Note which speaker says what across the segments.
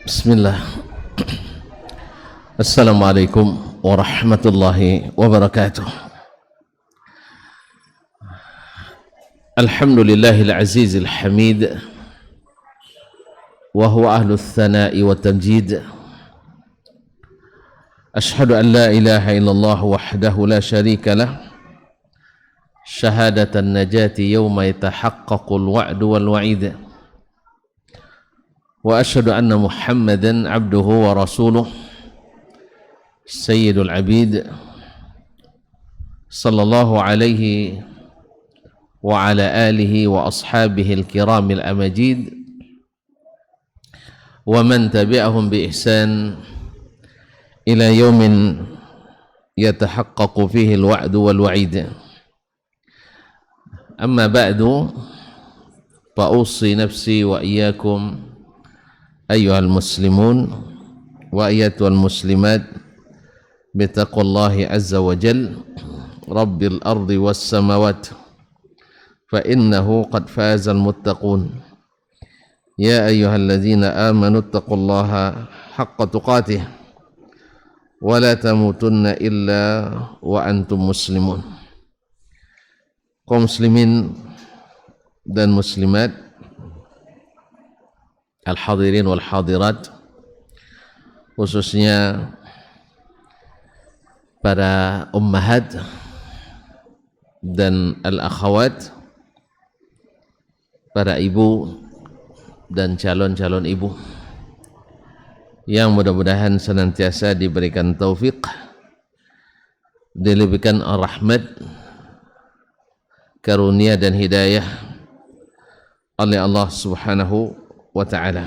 Speaker 1: Bismillah. Assalamualaikum warahmatullahi wabarakatuh. Alhamdulillahil azizil hamid wa huwa ahlul thana'i wa tamjid. Ashhadu an la ilaha illallah wahdahu la sharika lah, syahadatan najati yawma yatahaqqaqul wa'du wal wa'id. Wa ashhadu anna Muhammadan abduhu wa rasuluh sayyidul abid sallallahu alaihi wa ala alihi wa ashabihi al-kiramil amajid wa man tabi'ahum bi ihsan ila yawmin yatahaqqaqu fihi al-wa'du wal wa'id. Amma ba'du, fa usi nafsi wa iyyakum ayyuhal muslimun wa ayyatuhal muslimat bitaqwallahi azza wa jal rabbil ardi was samawat fa innahu qad fazal muttaqun. Ya ayyuhalladzina amanu taqullaha haqqa tuqatih wa la tamutunna illa wa antum muslimun. Kaum muslimin dan muslimat, al-hadirin wal hadirat, khususnya para ummahat dan al-akhawat, para ibu dan calon-calon ibu yang mudah-mudahan senantiasa diberikan taufik, dilebihkan rahmat, karunia dan hidayah oleh Allah Subhanahu wa ta'ala.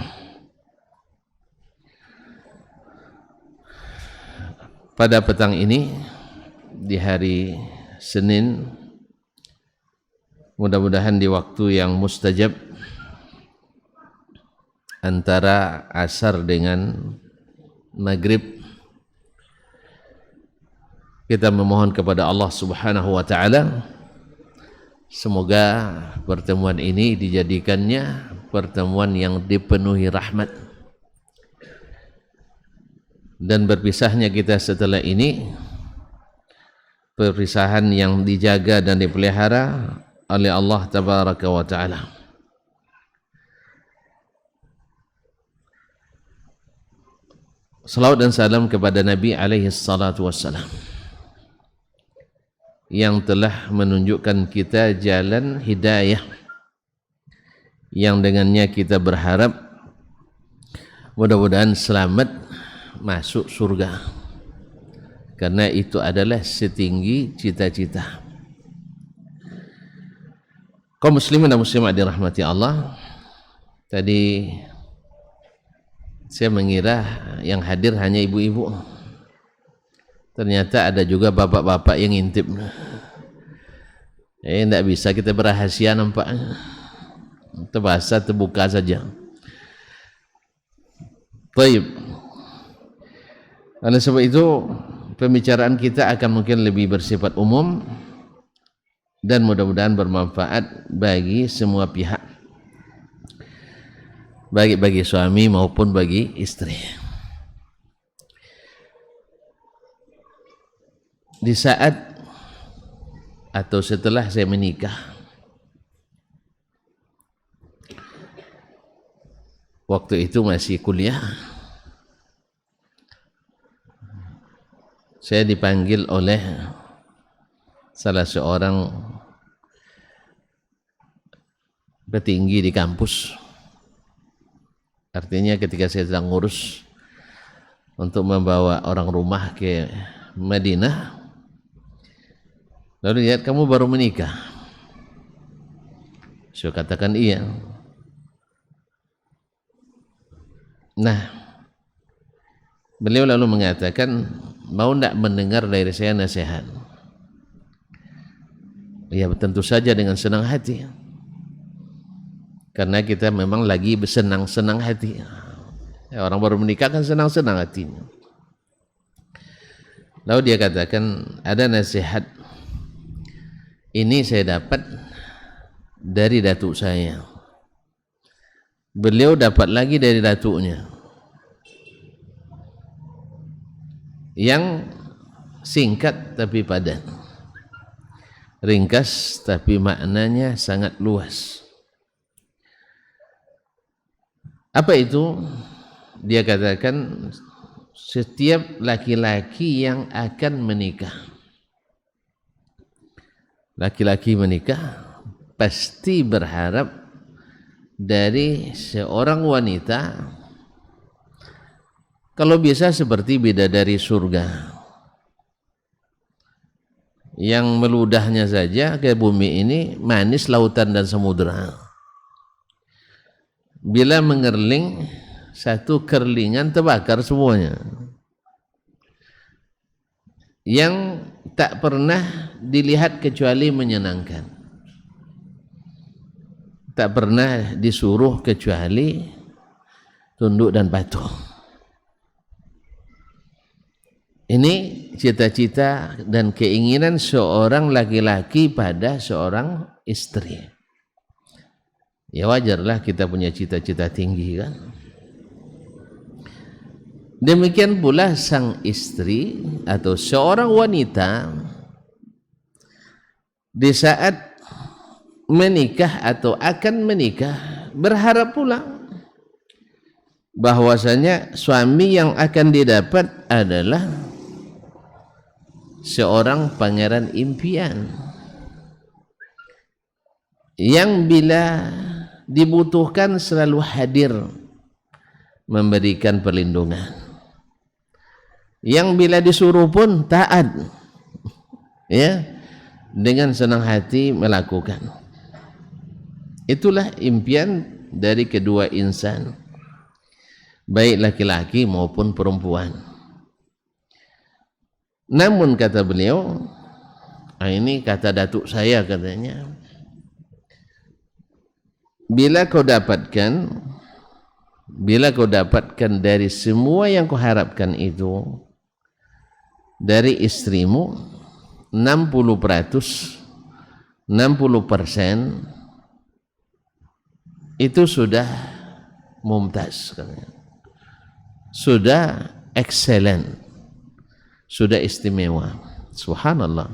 Speaker 1: Pada petang ini, di hari Senin, mudah-mudahan di waktu yang mustajab antara asar dengan maghrib, kita memohon kepada Allah Subhanahu wa ta'ala semoga pertemuan ini dijadikannya pertemuan yang dipenuhi rahmat, dan berpisahnya kita setelah ini perpisahan yang dijaga dan dipelihara oleh Allah Tabaraka wa Ta'ala. Salawat dan salam kepada Nabi alaihi salatu wassalam yang telah menunjukkan kita jalan hidayah yang dengannya kita berharap mudah-mudahan selamat masuk surga, karena itu adalah setinggi cita-cita. Kaum muslimin dan muslimat dirahmati Allah, tadi saya mengira yang hadir hanya ibu-ibu, ternyata ada juga bapak-bapak yang intip. Tidak bisa kita berahasia nampaknya, terbahasa terbuka saja. Baik. Oleh sebab itu pembicaraan kita akan mungkin lebih bersifat umum dan mudah-mudahan bermanfaat bagi semua pihak, baik bagi suami maupun bagi istri. Di saat atau setelah saya menikah, waktu itu masih kuliah, saya dipanggil oleh salah seorang petinggi di kampus. Artinya ketika saya sedang ngurus untuk membawa orang rumah ke Madinah, lalu lihat, kamu baru menikah. Saya katakan iya. Nah, beliau lalu mengatakan, mau tidak mendengar dari saya nasihat? Ya, tentu saja dengan senang hati, karena kita memang lagi bersenang-senang hati. Ya, orang baru menikah kan senang-senang hatinya. Lalu dia katakan, ada nasihat ini saya dapat dari datuk saya. Beliau dapat lagi dari datuknya. yang singkat tapi padat, ringkas tapi maknanya sangat luas. Apa itu? Dia katakan setiap laki-laki yang akan menikah, laki-laki menikah pasti berharap dari seorang wanita kalau bisa seperti bidadari surga yang meludahnya saja ke bumi ini manis lautan dan samudera. Bila mengerling satu kerlingan terbakar semuanya. Yang tak pernah dilihat kecuali menyenangkan, tak pernah disuruh kecuali tunduk dan patuh. Ini cita-cita dan keinginan seorang laki-laki pada seorang istri. Ya wajarlah kita punya cita-cita tinggi kan. Demikian pula sang istri atau seorang wanita di saat menikah atau akan menikah berharap pula bahwasanya suami yang akan didapat adalah seorang pangeran impian yang bila dibutuhkan selalu hadir memberikan perlindungan, yang bila disuruh pun taat, ya, dengan senang hati melakukan. Itulah impian dari kedua insan, baik laki-laki maupun perempuan. Namun kata beliau, ini kata datuk saya katanya, bila kau dapatkan dari semua yang kau harapkan itu dari istrimu 60%, itu sudah mumtaz, sudah excellent, sudah istimewa. Subhanallah,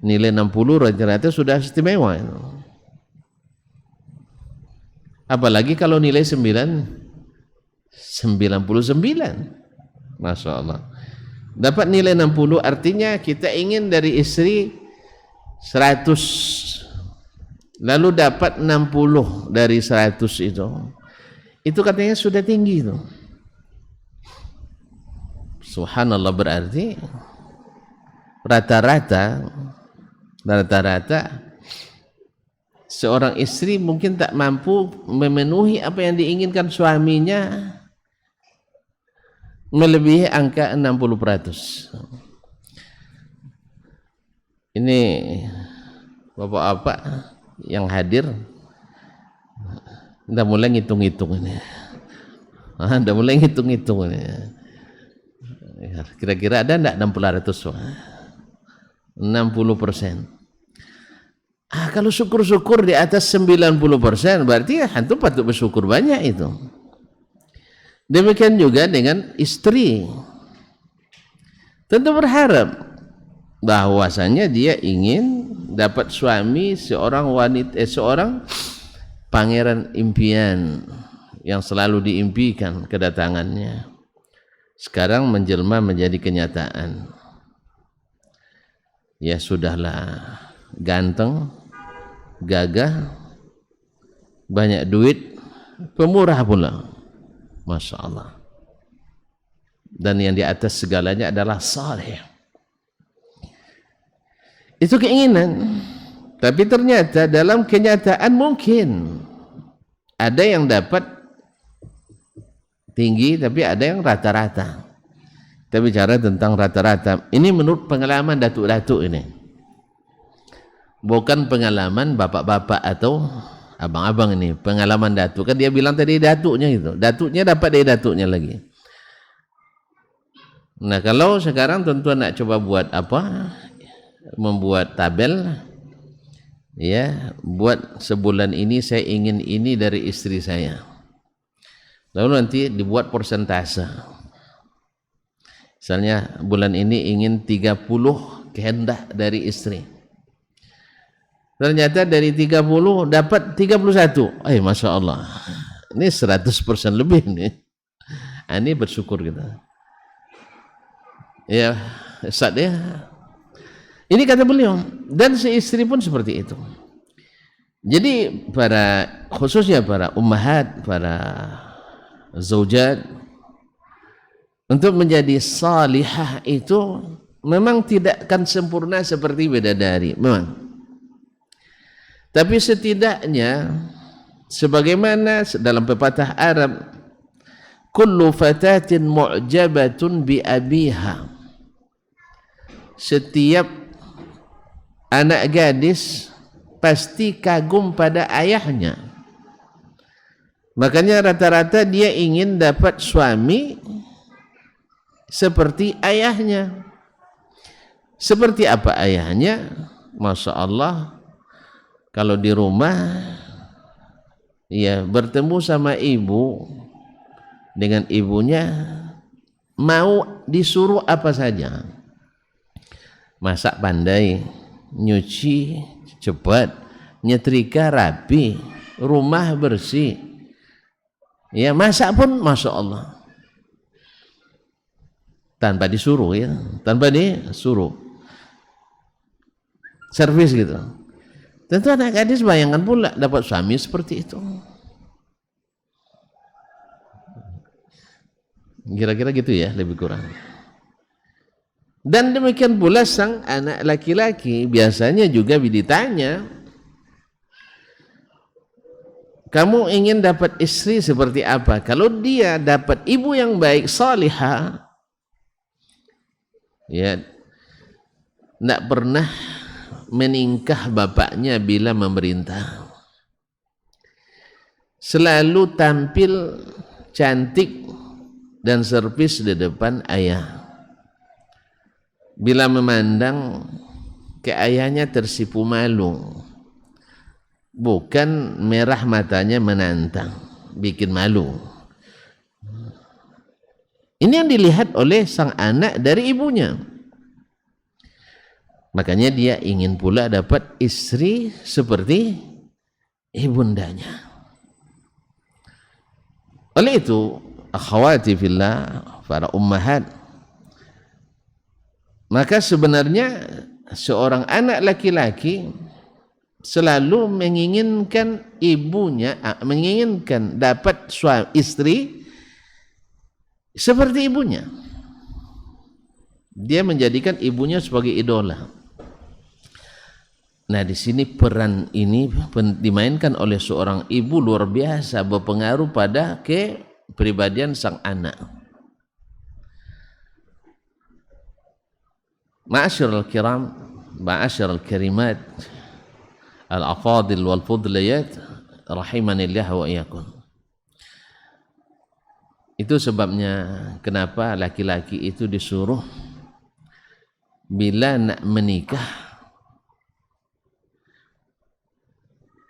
Speaker 1: nilai 60 rata-rata sudah istimewa. Apalagi kalau nilai 99, Masya Allah. Dapat nilai 60 artinya kita ingin dari istri 100, lalu dapat 60 dari 100 itu katanya sudah tinggi itu. Subhanallah, berarti rata-rata seorang istri mungkin tak mampu memenuhi apa yang diinginkan suaminya melebihi angka 60%. Ini bapak-bapak yang hadir udah mulai ngitung-ngitung ini. Udah mulai ngitung-ngitung ini. Kira-kira ada enggak 60%? 60%. Kalau syukur-syukur di atas 90% berarti antum patut bersyukur banyak itu. Demikian juga dengan istri. Tentu berharap bahwasanya dia ingin dapat suami seorang wanita, seorang pangeran impian yang selalu diimpikan kedatangannya. Sekarang menjelma menjadi kenyataan. Ya sudahlah, ganteng, gagah, banyak duit, pemurah pula, Masya Allah. Dan yang di atas segalanya adalah saleh. Itu keinginan. Tapi ternyata dalam kenyataan mungkin ada yang dapat tinggi, tapi ada yang rata-rata. Kita bicara tentang rata-rata. Ini menurut pengalaman datuk-datuk ini, bukan pengalaman bapak-bapak atau abang-abang. Ini pengalaman datuk. Kan dia bilang tadi datuknya itu, datuknya dapat dari datuknya lagi. Nah kalau sekarang tuan-tuan nak coba buat apa, membuat tabel, ya, buat sebulan ini saya ingin ini dari istri saya, lalu nanti dibuat persentase. Misalnya bulan ini ingin 30 kehendak dari istri. Ternyata dari 30 dapat 31. Masya Allah. Ini 100% lebih nih. Ini bersyukur kita. Ya, Ustaz ya. Ini kata beliau. Dan si istri pun seperti itu. Jadi khususnya para ummahat, para zaujat, untuk menjadi salihah itu memang tidak akan sempurna seperti bidadari, memang. Tapi setidaknya sebagaimana dalam pepatah Arab, kullu fatatin mu'jabatun bi abiha. Setiap anak gadis pasti kagum pada ayahnya. Makanya rata-rata dia ingin dapat suami seperti ayahnya. Seperti apa ayahnya? Masya Allah, kalau di rumah ya bertemu sama ibu, dengan ibunya mau disuruh apa saja. Masak pandai, nyuci cepat, nyetrika rapi, rumah bersih. Ya masak pun Masya Allah. Tanpa disuruh ya, tanpa disuruh. Servis gitu. Tentu anak gadis bayangkan pula dapat suami seperti itu. Kira-kira gitu ya, lebih kurang. Dan demikian pula sang anak laki-laki biasanya juga ditanya, kamu ingin dapat istri seperti apa? Kalau dia dapat ibu yang baik, salihah, ya tidak pernah meningkah bapaknya bila memerintah, selalu tampil cantik dan servis di depan ayah. Bila memandang ke ayahnya tersipu malu, bukan merah matanya menantang, bikin malu. Ini yang dilihat oleh sang anak dari ibunya. Makanya dia ingin pula dapat istri seperti ibundanya. Oleh itu, akhwati fillah, para ummahat, maka sebenarnya seorang anak laki-laki selalu menginginkan ibunya, menginginkan dapat suami istri seperti ibunya. Dia menjadikan ibunya sebagai idola. Nah, di sini peran ini dimainkan oleh seorang ibu luar biasa, berpengaruh pada kepribadian sang anak. Ma'asyiral kiram, ma'asyiral karimat, al-afadil wal fudliyat, rahimanillah wa iyyakum. Itu sebabnya kenapa laki-laki itu disuruh bila nak menikah,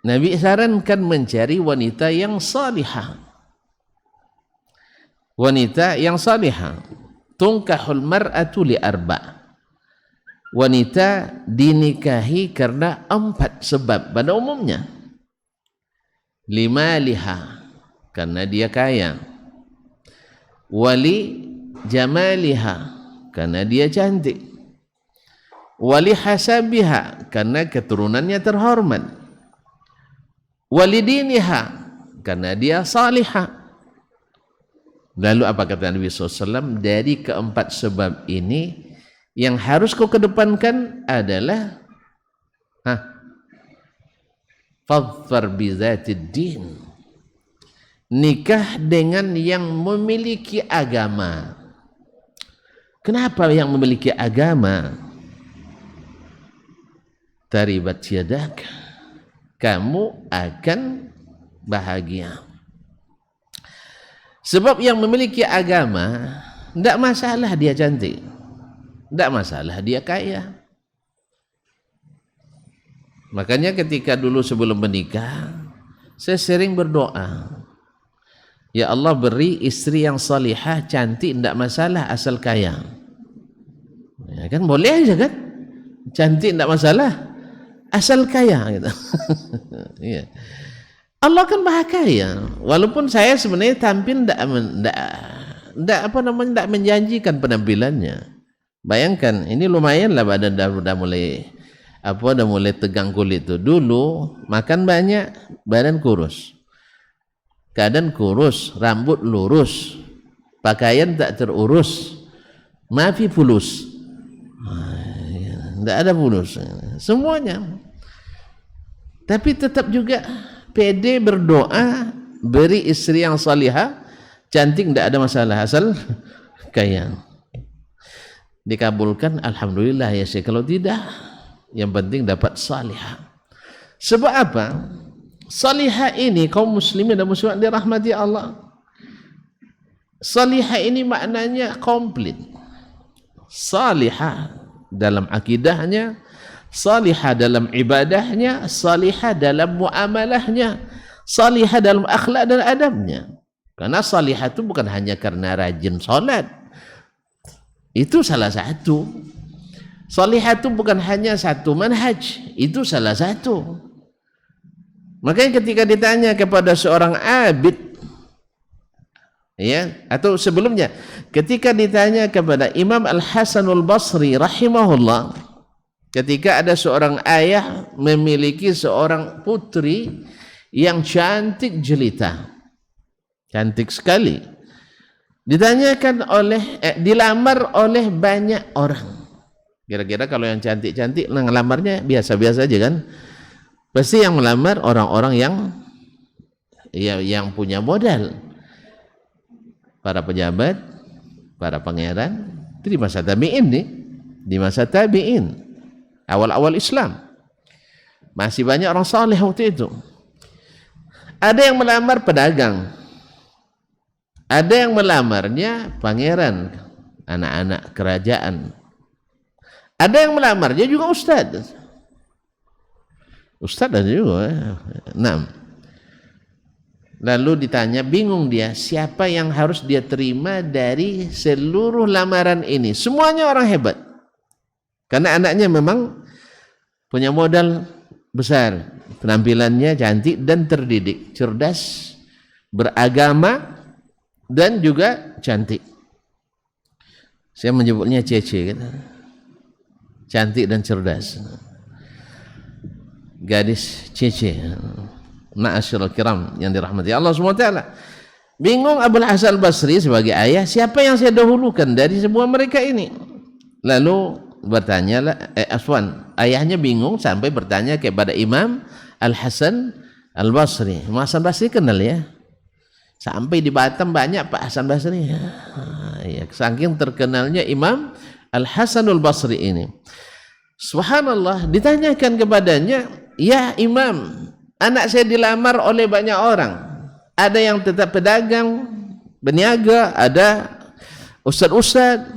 Speaker 1: Nabi sarankan mencari wanita yang salihah. Wanita yang salihah. Tunkahul mar'atu li arba'. Wanita dinikahi karena 4 sebab pada umumnya. 5 liha, karena dia kaya. Wali jamaliha, karena dia cantik. Wali hasabiha, karena keturunannya terhormat. Walidiniha, karena dia salihah. Lalu apa kata Nabi SAW? Dari keempat sebab ini yang harus kau kedepankan adalah fadfar bizatid din, nikah dengan yang memiliki agama. Kenapa yang memiliki agama? Taribat yadak, kamu akan bahagia. Sebab yang memiliki agama, tidak masalah dia cantik, tidak masalah dia kaya. Makanya ketika dulu sebelum menikah, saya sering berdoa, ya Allah beri istri yang salihah, cantik, tidak masalah asal kaya. kan boleh aja kan, cantik tidak masalah, asal kaya gitu. Iya. Allah kan maha kaya, walaupun saya sebenarnya tampil tidak menjanjikan penampilannya. Bayangkan, ini lumayan lah badan udah mulai tegang kulit tuh. Dulu makan banyak, badan kurus, keadaan kurus, rambut lurus, pakaian tak terurus, mafi fulus, tidak ada fulus, semuanya. Tapi tetap juga pede berdoa, beri istri yang salihah, cantik tidak ada masalah, asal kaya. Dikabulkan, alhamdulillah ya Syekh. Kalau tidak, yang penting dapat salihah. Sebab apa? Salihah ini kaum muslimin dan muslimat dirahmati Allah. Salihah ini maknanya komplit. Salihah dalam akidahnya, salihah dalam ibadahnya, salihah dalam muamalahnya, salihah dalam akhlak dan adabnya. Karena salihah itu bukan hanya karena rajin salat, itu salah satu. Salihah itu bukan hanya satu manhaj, itu salah satu. Makanya ketika ditanya kepada seorang abid, ya, atau sebelumnya ketika ditanya kepada Imam Al-Hasanul Basri rahimahullah, ketika ada seorang ayah memiliki seorang putri yang cantik jelita, cantik sekali, ditanyakan dilamar oleh banyak orang. Kira-kira kalau yang cantik-cantik ngelamarnya biasa-biasa aja kan? Pasti yang melamar orang-orang yang punya modal, para pejabat, para pangeran. Itu di masa tabi'in nih, di masa tabi'in, awal-awal Islam. Masih banyak orang saleh waktu itu. Ada yang melamar pedagang, ada yang melamarnya pangeran, anak-anak kerajaan. Ada yang melamarnya juga ustaz. Ustaz ada juga. Nah, lalu ditanya, bingung dia, siapa yang harus dia terima dari seluruh lamaran ini? Semuanya orang hebat. Karena anaknya memang punya modal besar, penampilannya cantik dan terdidik, cerdas, beragama, dan juga cantik. Saya menyebutnya Cece gitu. Cantik dan cerdas, gadis Cece. Ma'asyiral kiram yang dirahmati Allah SWT. Bingung Abul Hasan Basri sebagai ayah, siapa yang saya dahulukan dari semua mereka ini? Lalu bertanyalah, ayahnya bingung sampai bertanya kepada Imam Al-Hasan Al-Basri. Imam Hasan Basri kenal ya, sampai di Batam banyak Pak Hasan Basri ya. Saking terkenalnya Imam Al-Hasanul Basri ini. Subhanallah, ditanyakan kepadanya, ya Imam, anak saya dilamar oleh banyak orang. Ada yang tetap pedagang, berniaga, ada ustaz-ustaz,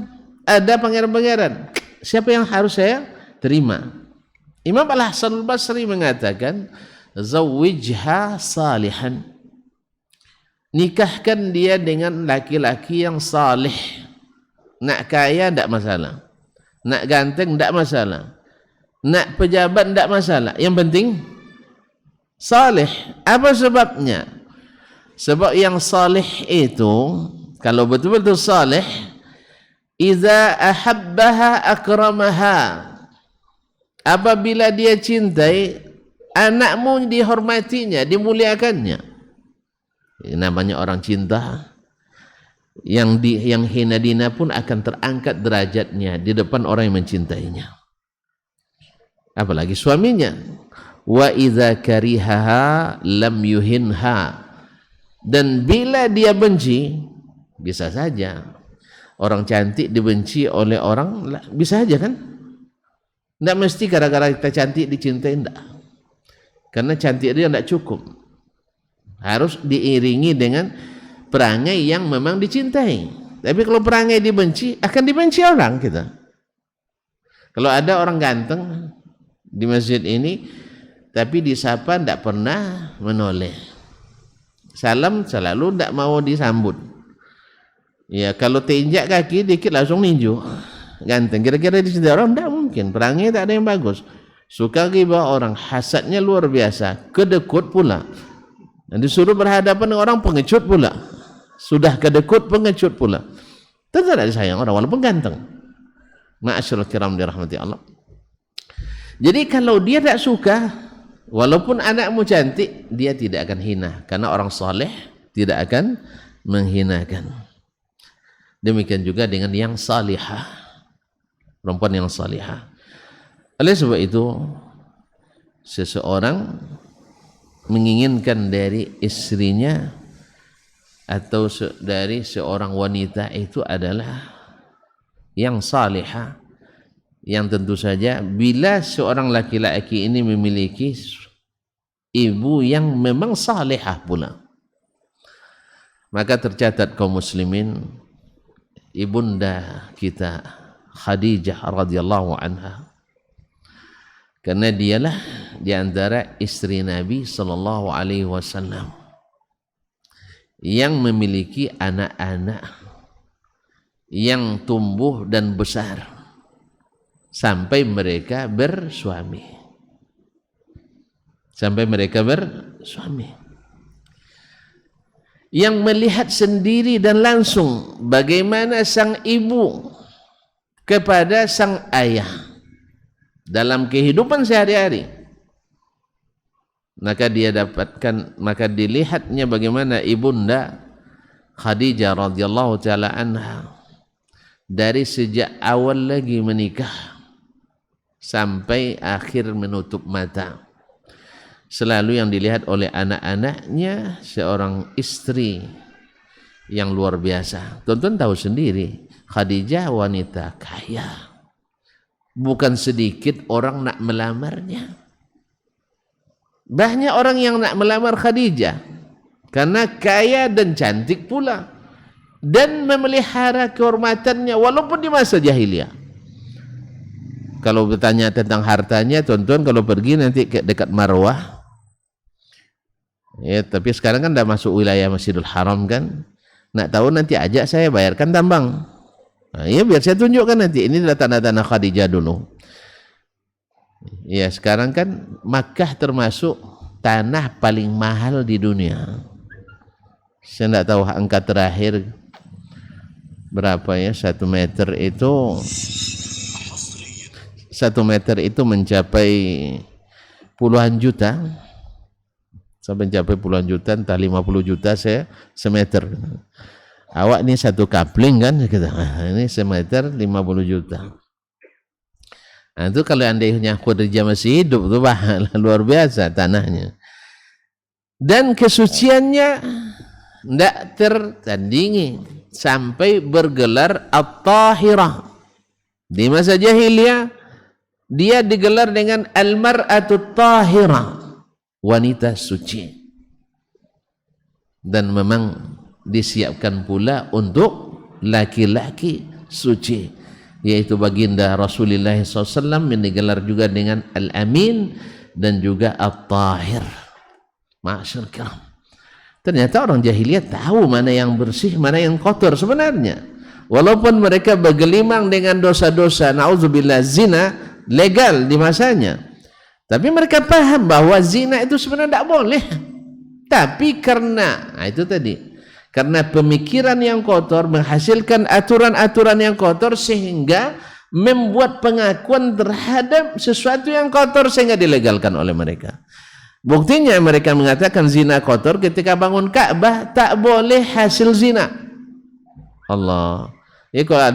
Speaker 1: ada pangeran-pangeran. Siapa yang harus saya terima? Imam Al-Hasanul Basri mengatakan, zawwijha salihan. Nikahkan dia dengan laki-laki yang salih. Nak kaya tidak masalah, nak ganteng tidak masalah, nak pejabat tidak masalah, yang penting salih. Apa sebabnya? Sebab yang salih itu, kalau betul-betul salih, iza ahabbaha akramaha, apabila dia cintai, anakmu dihormatinya, dimuliakannya. Ini namanya orang cinta. Yang hina dina pun akan terangkat derajatnya di depan orang yang mencintainya, apalagi suaminya. Wa idza karihaha lam yuhinha, dan bila dia benci, bisa saja orang cantik dibenci oleh orang, bisa saja kan, tidak mesti gara-gara kita cantik dicintai, tidak. Karena cantik dia tidak cukup, harus diiringi dengan perangai yang memang dicintai. Tapi kalau perangai dibenci, akan dibenci orang kita. Kalau ada orang ganteng di masjid ini, tapi disapa tidak pernah menoleh, salam selalu tidak mau disambut. Ya, kalau tinjak kaki dikit langsung ninju. ganteng. Kira-kira dicintai orang? Tidak mungkin. Perangnya tak ada yang bagus. Suka ghibah orang, hasadnya luar biasa, kedekut pula. Dan disuruh berhadapan dengan orang, pengecut pula. Sudah kedekut, pengecut pula. Tentu tidak disayang orang walaupun ganteng. Ma'asyiral kiram dirahmati Allah. Jadi kalau dia tak suka, walaupun anakmu cantik, dia tidak akan hina, karena orang saleh tidak akan menghinakan. Demikian juga dengan yang salihah, perempuan yang salihah. Oleh sebab itu, seseorang menginginkan dari istrinya atau dari seorang wanita itu adalah yang salihah, yang tentu saja bila seorang laki-laki ini memiliki ibu yang memang salihah pula, maka tercatat kaum muslimin, ibunda kita Khadijah radhiyallahu anha, karena dialah di antara istri Nabi sallallahu alaihi wasallam yang memiliki anak-anak yang tumbuh dan besar sampai mereka bersuami. Yang melihat sendiri dan langsung bagaimana sang ibu kepada sang ayah dalam kehidupan sehari-hari, maka dilihatnya bagaimana ibunda Khadijah radhiyallahu taala anha dari sejak awal lagi menikah sampai akhir menutup mata, selalu yang dilihat oleh anak-anaknya seorang istri yang luar biasa. Tonton tahu sendiri, Khadijah wanita kaya, bukan sedikit orang nak melamarnya. Banyak orang yang nak melamar Khadijah karena kaya dan cantik pula, dan memelihara kehormatannya walaupun di masa jahiliyah. Kalau bertanya tentang hartanya, tuan-tuan kalau pergi nanti ke dekat Marwah, ya, tapi sekarang kan dah masuk wilayah Masjidil Haram kan. Nak tahu nanti ajak saya, bayarkan tambang. Nah, ya biar saya tunjukkan nanti ini adalah tanah-tanah Khadijah dulu. Ya, sekarang kan Makkah termasuk tanah paling mahal di dunia. Saya tidak tahu angka terakhir berapa ya, 1 meter itu mencapai puluhan juta. Sampai mencapai puluhan juta, entah 50 juta saya semeter. Awak ini satu kapling kan, ini semeter 50 juta. Nah, itu kalau andainya Khadijah masih hidup itu luar biasa tanahnya. Dan kesuciannya tidak tertandingi sampai bergelar At-Tahirah. Di masa jahiliyah dia digelar dengan Al-Mar'atut Tahirah, wanita suci. Dan memang disiapkan pula untuk laki-laki suci, yaitu baginda Rasulullah SAW, yang digelar juga dengan Al-Amin dan juga At-Tahir. Ma'asyar kiram, ternyata orang jahiliyah tahu mana yang bersih, mana yang kotor sebenarnya. Walaupun mereka bergelimang dengan dosa-dosa, na'udzubillah, zina legal di masanya, tapi mereka paham bahwa zina itu sebenarnya tidak boleh. Tapi karena itu tadi, karena pemikiran yang kotor menghasilkan aturan-aturan yang kotor, sehingga membuat pengakuan terhadap sesuatu yang kotor sehingga dilegalkan oleh mereka. Buktinya mereka mengatakan zina kotor ketika bangun Ka'bah tak boleh hasil zina. Allah. Ya, kalau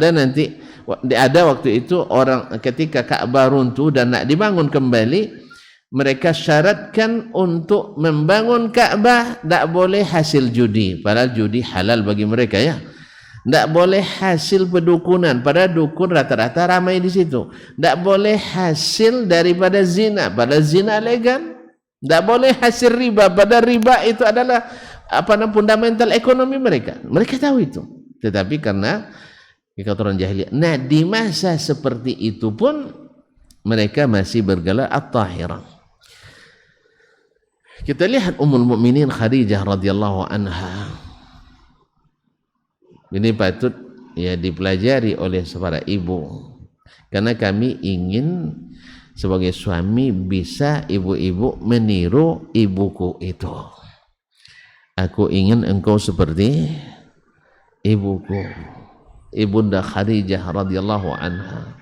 Speaker 1: ada waktu itu orang ketika Ka'bah runtuh dan nak dibangun kembali, mereka syaratkan untuk membangun Ka'bah tak boleh hasil judi, padahal judi halal bagi mereka ya. Tak boleh hasil pedukunan, padahal dukun rata-rata ramai di situ. Tak boleh hasil daripada zina, padahal zina legal. Tak boleh hasil riba, padahal riba itu adalah fundamental ekonomi mereka. Mereka tahu itu. Tetapi karena kekotoran jahiliyah. Nah, di masa seperti itu pun mereka masih bergelar At-Tahirah. Kita lihat Ummul Mukminin Khadijah radhiyallahu anha. Ini patut ya dipelajari oleh para ibu, karena kami ingin sebagai suami bisa ibu-ibu meniru ibuku itu. Aku ingin engkau seperti ibuku, Ibunda Khadijah radhiyallahu anha.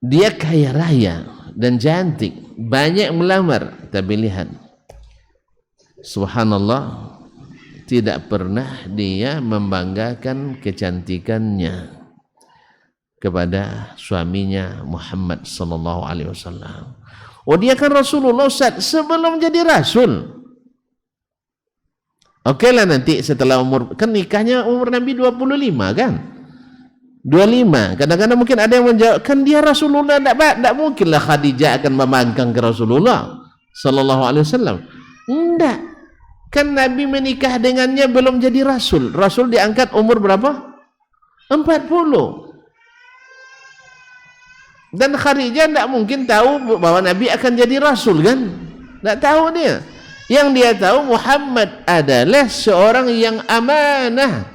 Speaker 1: Dia kaya raya dan cantik, banyak melamar, tapi lihat, subhanallah, tidak pernah dia membanggakan kecantikannya kepada suaminya Muhammad sallallahu alaihi wasallam. Oh, dia kan Rasulullah Ustaz sebelum jadi rasul. Oke lah, nanti setelah umur, kan nikahnya umur Nabi 25 kan? 25. Kadang-kadang mungkin ada yang menjawab, kan dia Rasulullah, tidak mungkinlah Khadijah akan memangkang ke Rasulullah sallallahu alaihi wasallam. Enggak. Kan Nabi menikah dengannya belum jadi rasul. Rasul diangkat umur berapa? 40. Dan Khadijah tidak mungkin tahu bahwa Nabi akan jadi rasul kan? Tidak tahu dia. Yang dia tahu Muhammad adalah seorang yang amanah,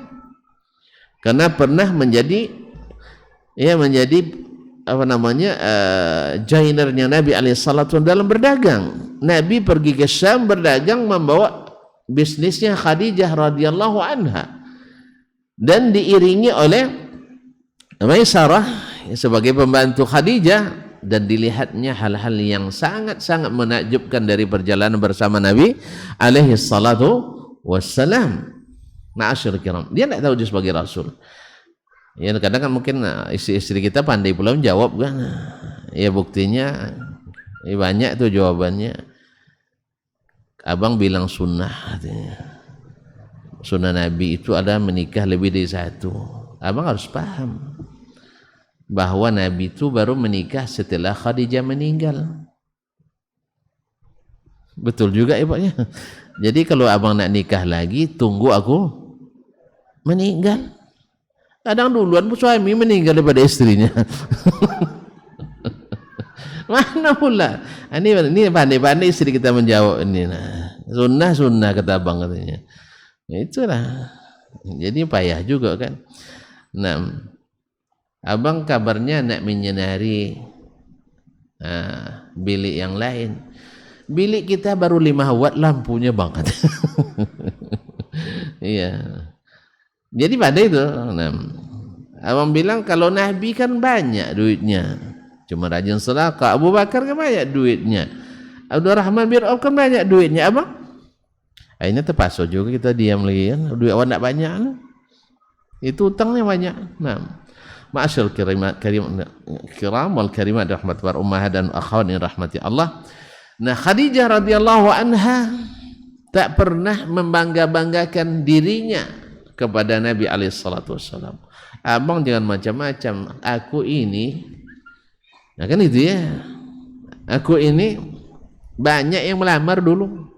Speaker 1: karena pernah menjadi apa namanya joinernya Nabi alaihissalatu dalam berdagang. Nabi pergi ke Syam berdagang membawa bisnisnya Khadijah radhiyallahu anha dan diiringi oleh Maisarah sebagai pembantu Khadijah, dan dilihatnya hal-hal yang sangat-sangat menakjubkan dari perjalanan bersama Nabi alaihi salatu wassalam. Ma'asyir kiram, dia tidak tahu dia sebagai rasul. Ya, kadang kan mungkin istri-istri kita pandai pula menjawab kan. Ya buktinya banyak tuh jawabannya. Abang bilang sunnah, sunnah Nabi itu ada menikah lebih dari satu. Abang harus paham bahwa Nabi itu baru menikah setelah Khadijah meninggal. Betul juga ya Pak ya. Jadi kalau abang nak nikah lagi, tunggu aku meninggal. Kadang duluan suami meninggal daripada istrinya. Mana pula? Ini pandai-pandai istri kita menjawab ini. Nah, sunnah kata abang katanya. Itulah. Jadi payah juga kan. Nah, abang kabarnya nak menyinari bilik yang lain. Bilik kita baru 5 watt lampunya banget. Iya. Jadi pada itu, abang bilang kalau Nabi kan banyak duitnya, cuma rajin sedekah. Abu Bakar kan banyak duitnya. Abdurrahman bin Auf kan banyak duitnya, abang. Akhirnya terpaksa juga kita diam lagi kan. Duit awak nak banyak lah. Itu utangnya banyak. Nah, ma'asyil kiram wal karimat rahmat war ummahat dan akhwan yang rahmati Allah. Nah, Khadijah radhiyallahu anha tak pernah membangga-banggakan dirinya kepada Nabi alaihi salatu wassalam. Abang jangan macam-macam. Aku ini, nah kan itu ya. Aku ini banyak yang melamar dulu.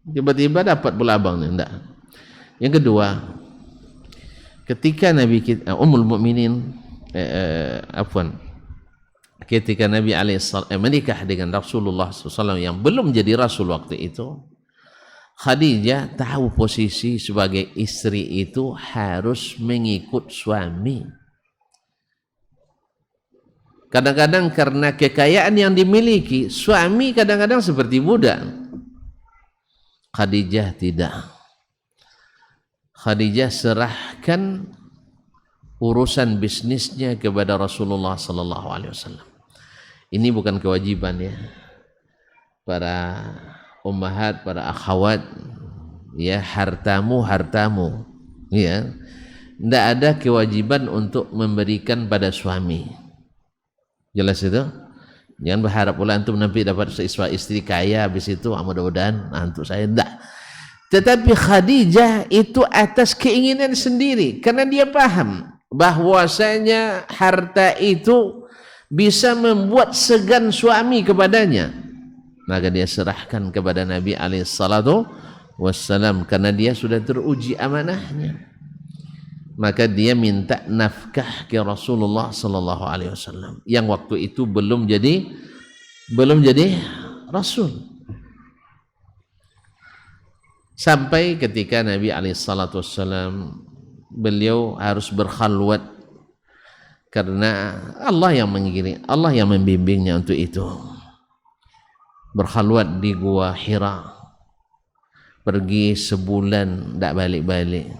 Speaker 1: Tiba-tiba dapat pula abang ni. Enggak. Yang kedua, ketika Nabi kita Ummul Mukminin ketika Nabi menikah dengan Rasulullah SAW yang belum jadi rasul waktu itu, Khadijah tahu posisi sebagai istri itu harus mengikut suami. Kadang-kadang karena kekayaan yang dimiliki, suami kadang-kadang seperti budak. Khadijah tidak. Khadijah serahkan urusan bisnisnya kepada Rasulullah sallallahu alaihi wasallam. Ini bukan kewajiban ya para ummahat, para akhwat, ya, hartamu ya. Tidak ada kewajiban untuk memberikan pada suami. Jelas itu? Jangan berharap pula antum nanti dapat istri kaya habis itu mudah-mudahan untuk saya tidak. Tetapi Khadijah itu atas keinginan sendiri, karena dia paham bahwasanya harta itu bisa membuat segan suami kepadanya. Maka dia serahkan kepada Nabi alaihi salatu wassalam karena dia sudah teruji amanahnya. Maka dia minta nafkah ke Rasulullah sallallahu alaihi wasallam yang waktu itu belum jadi rasul. Sampai ketika Nabi alaihi salatu wassalam beliau harus berkhalwat karena Allah yang mengiringi, Allah yang membimbingnya untuk itu. Berkhalwat di Gua Hira, pergi sebulan tidak balik-balik.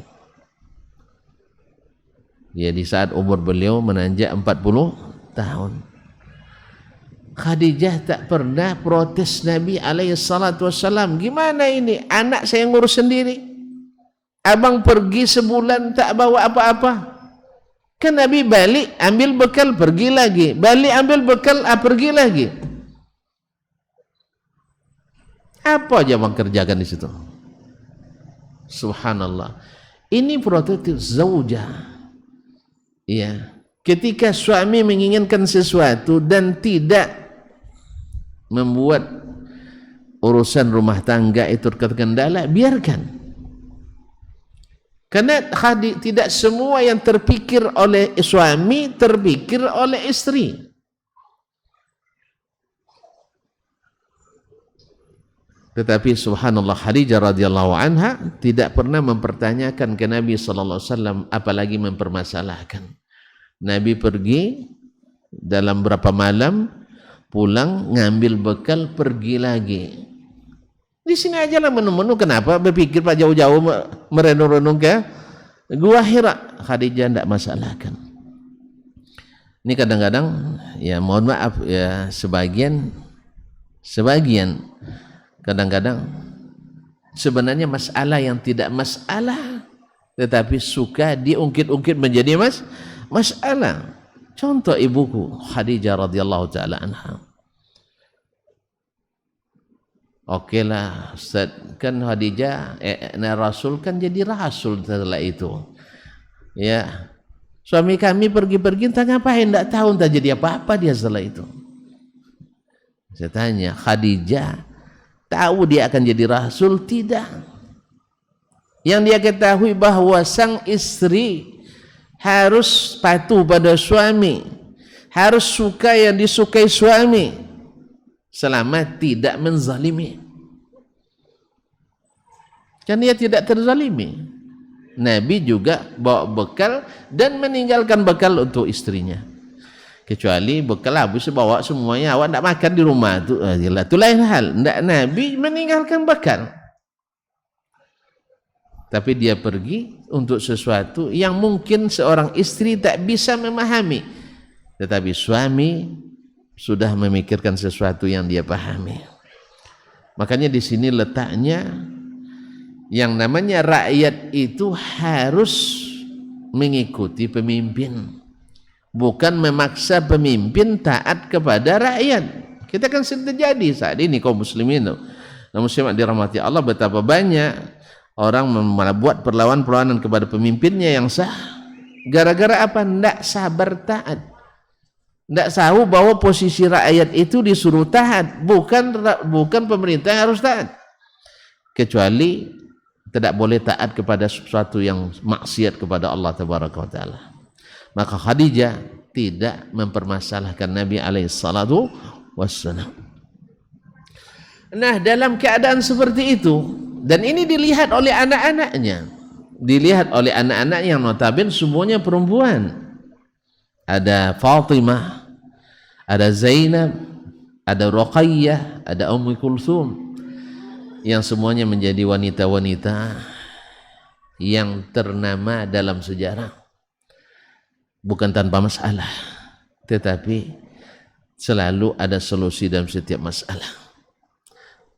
Speaker 1: Ya, di saat umur beliau menanjak 40 tahun. Khadijah tak pernah protes Nabi SAW. Gimana ini? Anak saya ngurus sendiri. Abang pergi sebulan tak bawa apa-apa. Kan Nabi balik, ambil bekal, pergi lagi. Balik, ambil bekal, pergi lagi. Apa aja abang kerjakan di situ? Subhanallah. Ini prototipe zaujah. Ya. Ketika suami menginginkan sesuatu dan tidak membuat urusan rumah tangga itu terkendala, biarkan. Karena tidak semua yang terpikir oleh suami terpikir oleh istri. Tetapi subhanallah, Khadijah radhiyallahu anha tidak pernah mempertanyakan ke Nabi sallallahu alaihi wasallam, apalagi mempermasalahkan. Nabi pergi dalam berapa malam, pulang ngambil bekal, pergi lagi. Di sini aja lah menu-menu, kenapa berpikir Pak jauh-jauh merenung-renung ke Gua Hira? Khadijah tidak masalahkan. Ini kadang-kadang ya mohon maaf ya, sebagian kadang-kadang sebenarnya masalah yang tidak masalah tetapi suka diungkit-ungkit menjadi masalah. Contoh ibuku Khadijah radhiyallahu taala anha. Oke lah Ustaz, kan Khadijah Rasul kan jadi Rasul setelah itu. Ya, suami kami pergi-pergi entah ngapain, tidak tahu, entah jadi apa-apa dia setelah itu. Saya tanya, Khadijah tahu dia akan jadi Rasul? Tidak. Yang dia ketahui bahwa sang istri harus patuh pada suami, harus suka yang disukai suami, selama tidak menzalimi. Kan dia tidak terzalimi. Nabi juga bawa bekal dan meninggalkan bekal untuk istrinya. Kecuali bekal habis bawa semuanya, awak tidak makan di rumah itu lain hal. Tidak, Nabi meninggalkan bekal. Tapi dia pergi untuk sesuatu yang mungkin seorang istri tak bisa memahami. Tetapi suami sudah memikirkan sesuatu yang dia pahami. Makanya di sini letaknya, yang namanya rakyat itu harus mengikuti pemimpin, bukan memaksa pemimpin taat kepada rakyat. Kita kan sering terjadi saat ini kaum muslimin, muslimat dirahmati Allah, betapa banyak orang membuat perlawanan kepada pemimpinnya yang sah. Gara-gara apa? Tidak sabar taat. Tidak tahu bahwa posisi rakyat itu disuruh taat, bukan pemerintah yang harus taat. Kecuali tidak boleh taat kepada sesuatu yang maksiat kepada Allah Tabaraka wa Ta'ala. Maka Khadijah tidak mempermasalahkan Nabi alaihi salatu wassalam. Nah, dalam keadaan seperti itu, dan ini dilihat oleh anak-anaknya, yang notabene semuanya perempuan. Ada Fatimah, ada Zainab, ada Ruqayyah, ada Ummu Kulthum, yang semuanya menjadi wanita-wanita yang ternama dalam sejarah. Bukan tanpa masalah, tetapi selalu ada solusi dalam setiap masalah.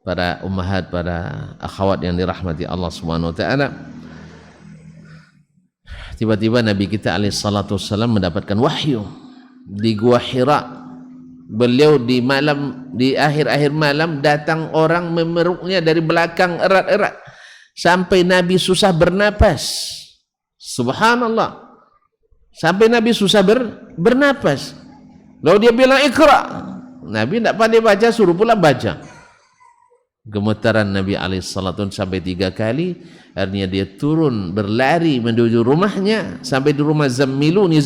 Speaker 1: Para ummahat, para akhwat yang dirahmati Allah Subhanahu wa taala, tiba-tiba Nabi kita alaihi salatu wassalam mendapatkan wahyu di Gua Hira. Beliau di akhir-akhir malam datang orang memeluknya dari belakang erat-erat sampai Nabi susah bernapas. Subhanallah, sampai Nabi susah bernapas. Lalu dia bilang Iqra. Nabi tidak pandai baca, suruh pula baca. Gemetaran Nabi alaihissalam sampai 3 kali. Akhirnya dia turun berlari menuju rumahnya. Sampai di rumah, zammiluni,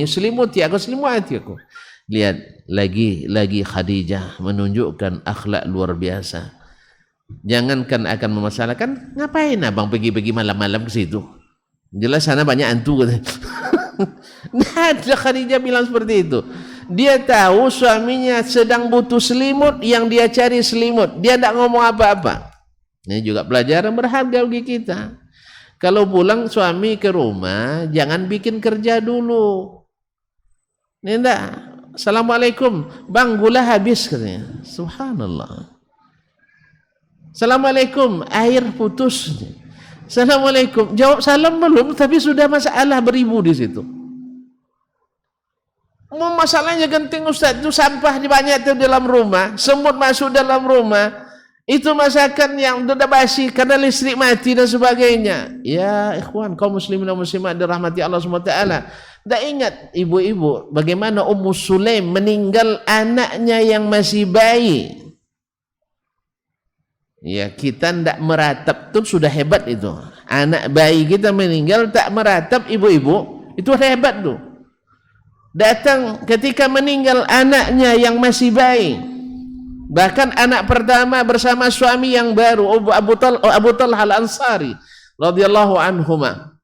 Speaker 1: selimuti aku. Lihat, lagi Khadijah menunjukkan akhlak luar biasa. Jangankan akan memasalahkan, ngapain abang pergi-pergi malam-malam ke situ? Jelas sana banyak hantu katanya. Nah, Khadijah bilang seperti itu. Dia tahu suaminya sedang butuh selimut, yang dia cari selimut. Dia tidak ngomong apa-apa. Ini juga pelajaran berharga bagi kita. Kalau pulang suami ke rumah, jangan bikin kerja dulu. Ini enggak. Assalamualaikum, bang gula habis katanya. Subhanallah. Assalamualaikum, air putus. Assalamualaikum, jawab salam belum, tapi sudah masalah beribu di situ. Masalahnya genting Ustaz, itu sampah banyak di dalam rumah, semut masuk dalam rumah. Itu masakan yang sudah basi karena listrik mati dan sebagainya. Ya ikhwan, kaum muslimin dan muslimat dirahmati Allah SWT. Tak ingat ibu-ibu bagaimana Ummu Sulaim meninggal anaknya yang masih bayi. Ya kita tidak meratap itu sudah hebat itu. Anak bayi kita meninggal tak meratap ibu-ibu, itu hebat tuh. Datang ketika meninggal anaknya yang masih bayi. Bahkan anak pertama bersama suami yang baru Abu Talha Al-Ansari radhiyallahu anhuma.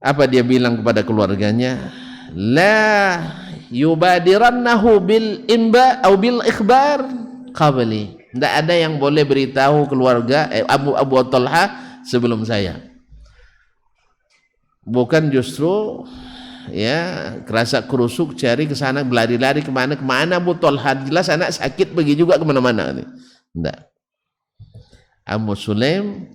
Speaker 1: Apa dia bilang kepada keluarganya? La yubadirannahu bil imba atau bil ikhbar qabli. Tidak ada yang boleh beritahu keluarga Abu Talha sebelum saya. Bukan justru ya kerasa kerusuk cari ke sana, berlari-lari kemana Abu Talha, jelas anak sakit pergi juga kemana-mana. Tidak. Ummu Sulaim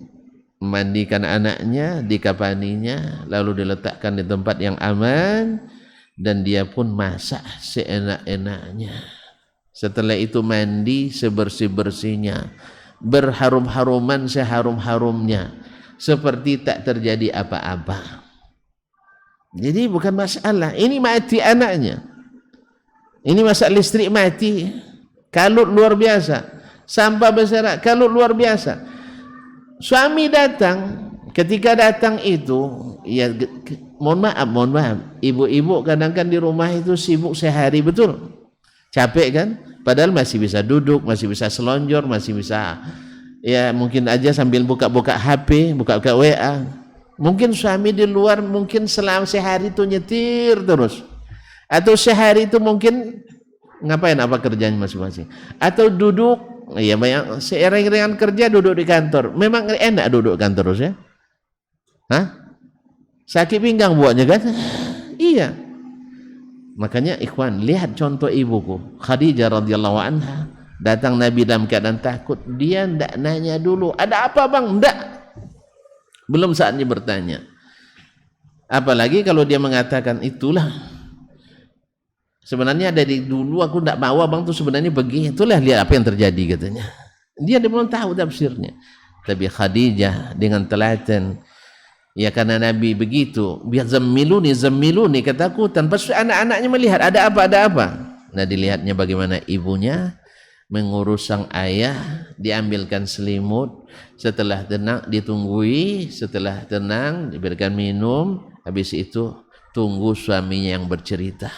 Speaker 1: memandikan anaknya, dikafaninya, lalu diletakkan di tempat yang aman, dan dia pun masak seenak-enaknya. Setelah itu mandi sebersih-bersihnya, berharum-haruman seharum-harumnya, seperti tak terjadi apa-apa. Jadi bukan masalah, ini mati anaknya, ini masalah listrik mati, kalut luar biasa, sampah berserakan, kalut luar biasa. Suami datang, ketika datang itu, ya mohon maaf, ibu-ibu kadang-kadang di rumah itu sibuk sehari betul, capek kan, padahal masih bisa duduk, masih bisa selonjor, masih bisa ya mungkin aja sambil buka-buka HP, buka-buka WA. Mungkin suami di luar mungkin selama sehari itu nyetir terus, atau sehari itu mungkin ngapain apa kerjanya masing-masing, atau duduk ya banyak seiring-iringan kerja duduk di kantor. Memang enak duduk kantor terus ya? Hah? Sakit pinggang buatnya kan? Iya. Makanya ikhwan, lihat contoh ibuku Khadijah radhiyallahu anha. Datang Nabi dalam keadaan takut, dia ndak nanya dulu ada apa bang, ndak. Belum saatnya bertanya. Apalagi kalau dia mengatakan itulah sebenarnya dari dulu aku tidak mau bang tuh sebenarnya begini, itulah lihat apa yang terjadi katanya. Dia belum tahu tafsirnya. Tapi Khadijah dengan telaten, ya karena Nabi begitu, biar zammiluni ketakutan. Pas anak-anaknya melihat ada apa. Nah dilihatnya bagaimana ibunya mengurus sang ayah, diambilkan selimut, setelah tenang ditunggui, setelah tenang diberikan minum, habis itu tunggu suaminya yang bercerita.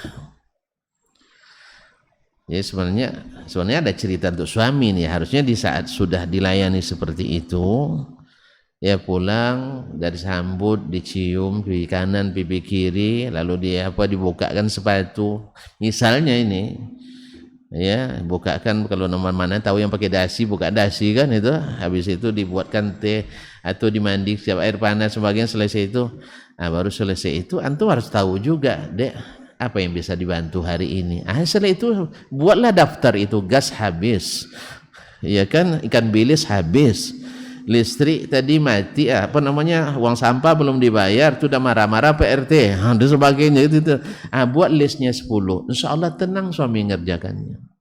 Speaker 1: Jadi sebenarnya ada cerita untuk suami nih, harusnya di saat sudah dilayani seperti itu, ya pulang dari sambut, dicium pipi kanan, pipi kiri, lalu dia dibukakan sepatu, misalnya ini. Ya, bukakan kalau nomor mana tahu yang pakai dasi, buka dasi kan itu. Habis itu dibuatkan teh atau dimandi siap air panas sebagainya, selesai itu. Nah, baru selesai itu antum harus tahu juga, Dek, apa yang bisa dibantu hari ini. Setelah itu buatlah daftar itu, gas habis. Ya kan, ikan bilis habis. Listrik tadi mati, uang sampah belum dibayar, sudah marah-marah PRT dan sebagainya itu. Buat listnya 10, insya Allah tenang suami ngerjakannya.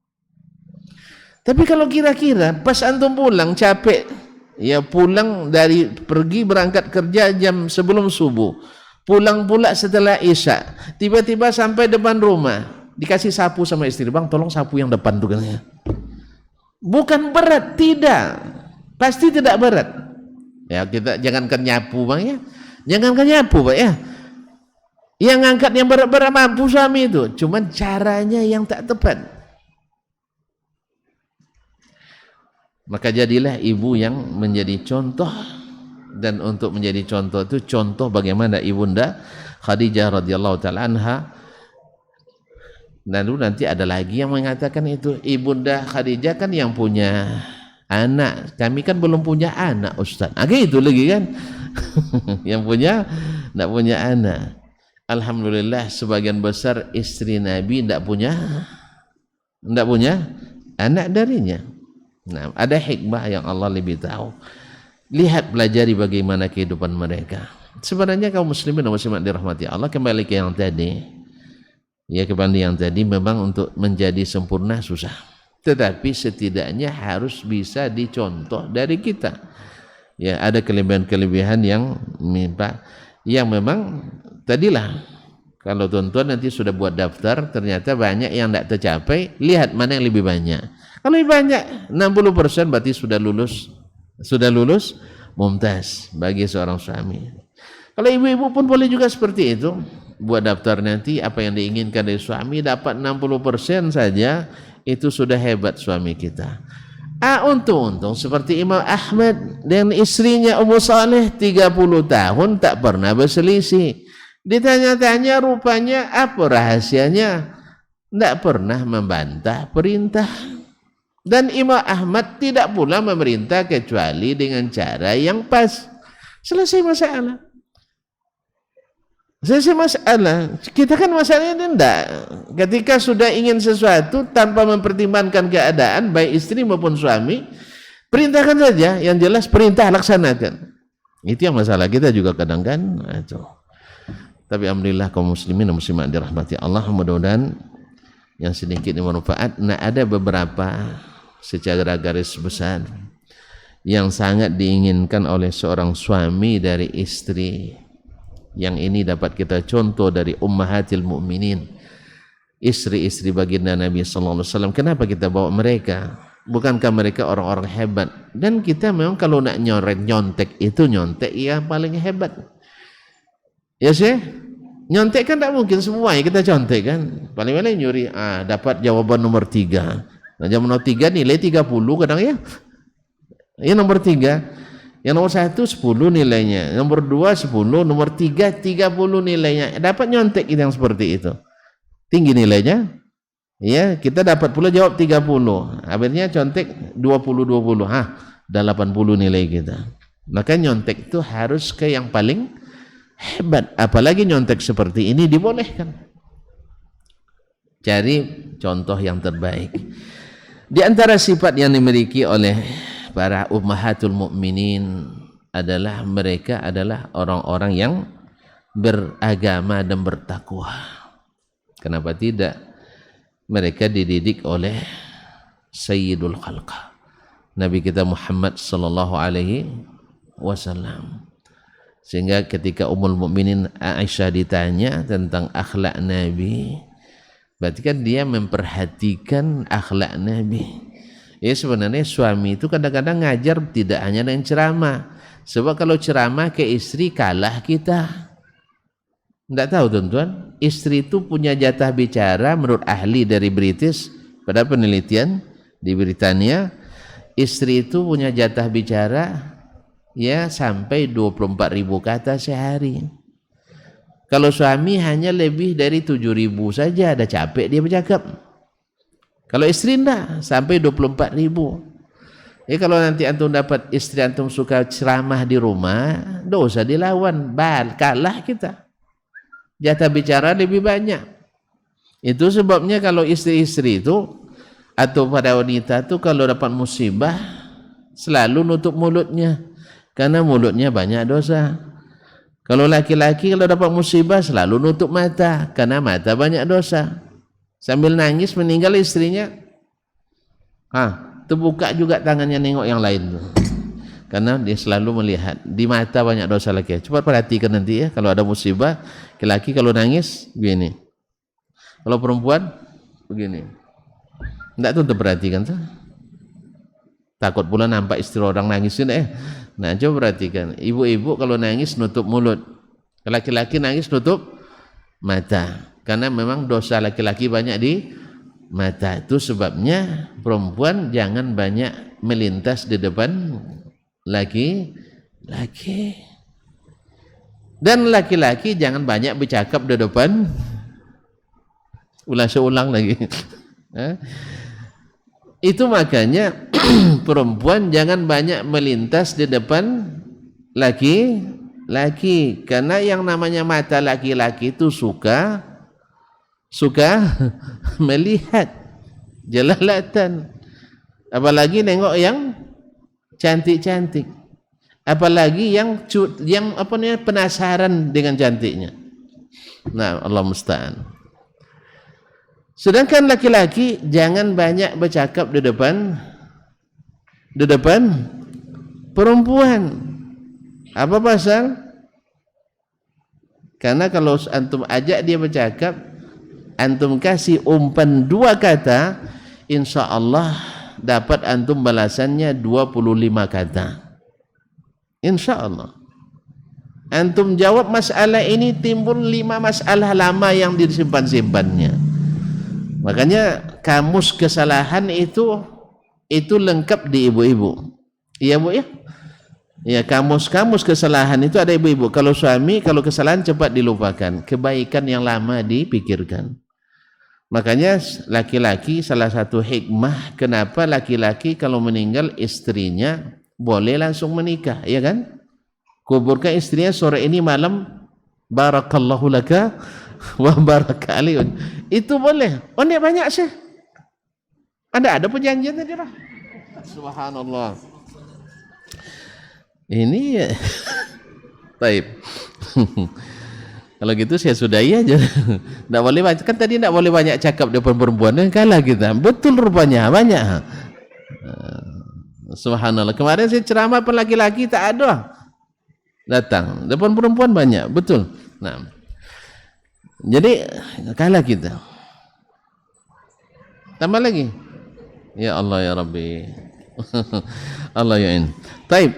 Speaker 1: Tapi kalau kira-kira pas antum pulang capek, ya pulang dari pergi berangkat kerja jam sebelum subuh, pulang pula setelah isya, tiba-tiba sampai depan rumah dikasih sapu sama istri, bang tolong sapu yang depan tuh kan ya. Bukan berat, tidak, pasti tidak berat. Ya kita jangankan nyapu bang ya, jangankan nyapu bang ya, yang ngangkat yang berat-berat mampu suami itu, cuman caranya yang tak tepat. Maka jadilah ibu yang menjadi contoh dan untuk menjadi contoh itu contoh bagaimana ibunda Khadijah radhiyallahu taala anha. Lalu nanti ada lagi yang mengatakan itu ibunda Khadijah kan yang punya anak, kami kan belum punya anak Ustaz. Itu lagi kan yang punya tidak punya anak. Alhamdulillah sebagian besar istri Nabi tidak punya anak darinya. Nah, ada hikmah yang Allah lebih tahu. Lihat, pelajari bagaimana kehidupan mereka. Sebenarnya kaum muslimin dan muslimat dirahmati Allah, kembali ke yang tadi. Ya, kembali yang tadi, memang untuk menjadi sempurna susah. Tetapi setidaknya harus bisa dicontoh dari kita. Ya, ada kelebihan-kelebihan yang memang tadilah. Kalau tuan-tuan nanti sudah buat daftar, ternyata banyak yang tidak tercapai, lihat mana yang lebih banyak. Kalau lebih banyak 60% berarti sudah lulus mumtaz bagi seorang suami. Kalau ibu-ibu pun boleh juga seperti itu. Buat daftar nanti apa yang diinginkan dari suami, dapat 60% saja, itu sudah hebat suami kita. Untung seperti Imam Ahmad dan istrinya Ummu Saleh 30 tahun tak pernah berselisih. Ditanya-tanya rupanya apa rahasianya, tidak pernah membantah perintah. Dan Imam Ahmad tidak pula memerintah kecuali dengan cara yang pas. Selesai masalah. Kita kan masalahnya tidak. Ketika sudah ingin sesuatu tanpa mempertimbangkan keadaan baik istri maupun suami, perintahkan saja, yang jelas perintah laksanakan. Itu yang masalah kita juga kadang kan. Tapi alhamdulillah kaum muslimin dan muslimat dirahmati Allah, mudah-mudahan yang sedikit bermanfaat. Nah, ada beberapa secara garis besar yang sangat diinginkan oleh seorang suami dari istri. Yang ini dapat kita contoh dari ummahatil mu'minin, istri-istri baginda Nabi sallallahu alaihi wasallam. Kenapa kita bawa mereka? Bukankah mereka orang-orang hebat? Dan kita memang kalau nak nyontek itu nyontek yang paling hebat. Ya sih? Nyontek kan tidak mungkin semuanya kita contek kan. Paling-paling nyuri dapat jawaban nomor 3. Nah, jawaban nomor 3 nilai 30 kadang ya. Ya nomor 3. Yang nomor 1 10 nilainya, nomor 2 10, nomor 3 30 nilainya. Dapat nyontek yang seperti itu. Tinggi nilainya. Ya, kita dapat pula jawab 30. Akhirnya contek 20 dah 80 nilai kita. Maka nyontek itu harus ke yang paling hebat. Apalagi nyontek seperti ini dibolehkan. Cari contoh yang terbaik. Di antara sifat yang dimiliki oleh para ummahatul mukminin adalah mereka adalah orang-orang yang beragama dan bertakwa. Kenapa tidak? Mereka dididik oleh Sayyidul Khalq, Nabi kita Muhammad sallallahu alaihi wasallam. Sehingga ketika Ummul Mukminin Aisyah ditanya tentang akhlak Nabi, berarti kan dia memperhatikan akhlak Nabi. Ya, sebenarnya suami itu kadang-kadang ngajar tidak hanya dengan ceramah. Sebab kalau ceramah ke istri kalah kita. Tidak tahu tuan-tuan, istri itu punya jatah bicara menurut ahli dari British pada penelitian di Britania, istri itu punya jatah bicara ya sampai 24.000 kata sehari. Kalau suami hanya lebih dari 7.000 saja, ada capek dia bercakap. Kalau istri enggak, sampai 24.000. Ya, kalau nanti antum dapat istri antum suka ceramah di rumah, dosa dilawan, kalah kita. Jatah bicara lebih banyak. Itu sebabnya kalau istri-istri itu atau pada wanita itu kalau dapat musibah selalu nutup mulutnya, karena mulutnya banyak dosa. Kalau laki-laki kalau dapat musibah selalu nutup mata, karena mata banyak dosa. Sambil nangis meninggal istrinya, terbuka juga tangannya nengok yang lain tuh. Karena dia selalu melihat di mata banyak dosa laki. Coba perhatikan nanti ya, kalau ada musibah, laki-laki kalau nangis begini, kalau perempuan begini. Tidak tuh perhatikan tuh. Takut pula nampak istri orang nangis ini. Nah, coba perhatikan, ibu-ibu kalau nangis nutup mulut, laki-laki nangis nutup mata. Karena memang dosa laki-laki banyak di mata. Itu sebabnya perempuan jangan banyak melintas di depan laki. Dan laki-laki jangan banyak bercakap di depan. Ulang lagi. Itu makanya perempuan jangan banyak melintas di depan laki-laki, karena yang namanya mata laki-laki itu suka melihat jelalatan, apalagi nengok yang cantik-cantik, apalagi yang penasaran dengan cantiknya. Nah, Allah musta'an. Sedangkan laki-laki jangan banyak bercakap di depan perempuan. Apa pasal? Karena kalau antum ajak dia bercakap, antum kasih umpan 2 kata, insya Allah dapat antum balasannya 25 kata. Insya Allah. Antum jawab masalah ini, timbul 5 masalah lama yang disimpan-simpannya. Makanya kamus kesalahan itu lengkap di ibu-ibu. Iya Bu ya? Ya, kamus kesalahan itu ada ibu-ibu. Kalau suami, kalau kesalahan cepat dilupakan, kebaikan yang lama dipikirkan. Makanya laki-laki, salah satu hikmah kenapa laki-laki kalau meninggal istrinya boleh langsung menikah, ya kan? Kuburkan istrinya sore ini malam, barakallahu laka wa baraka alaihi. Itu boleh. Oh, ini banyak sih. Ada perjanjian tadi lah. Subhanallah. Ini baik. Kalau gitu saya sudahi aja. Enggak boleh banyak, kan tadi enggak boleh banyak cakap depan perempuan, kalah kita. Betul rupanya banyak. Subhanallah. Kemarin saya ceramah pen laki-laki tak ada datang, depan perempuan banyak, betul. Nah, jadi kalah kita. Tambah lagi. Ya Allah ya Rabbi. Allah ya'in. Taib.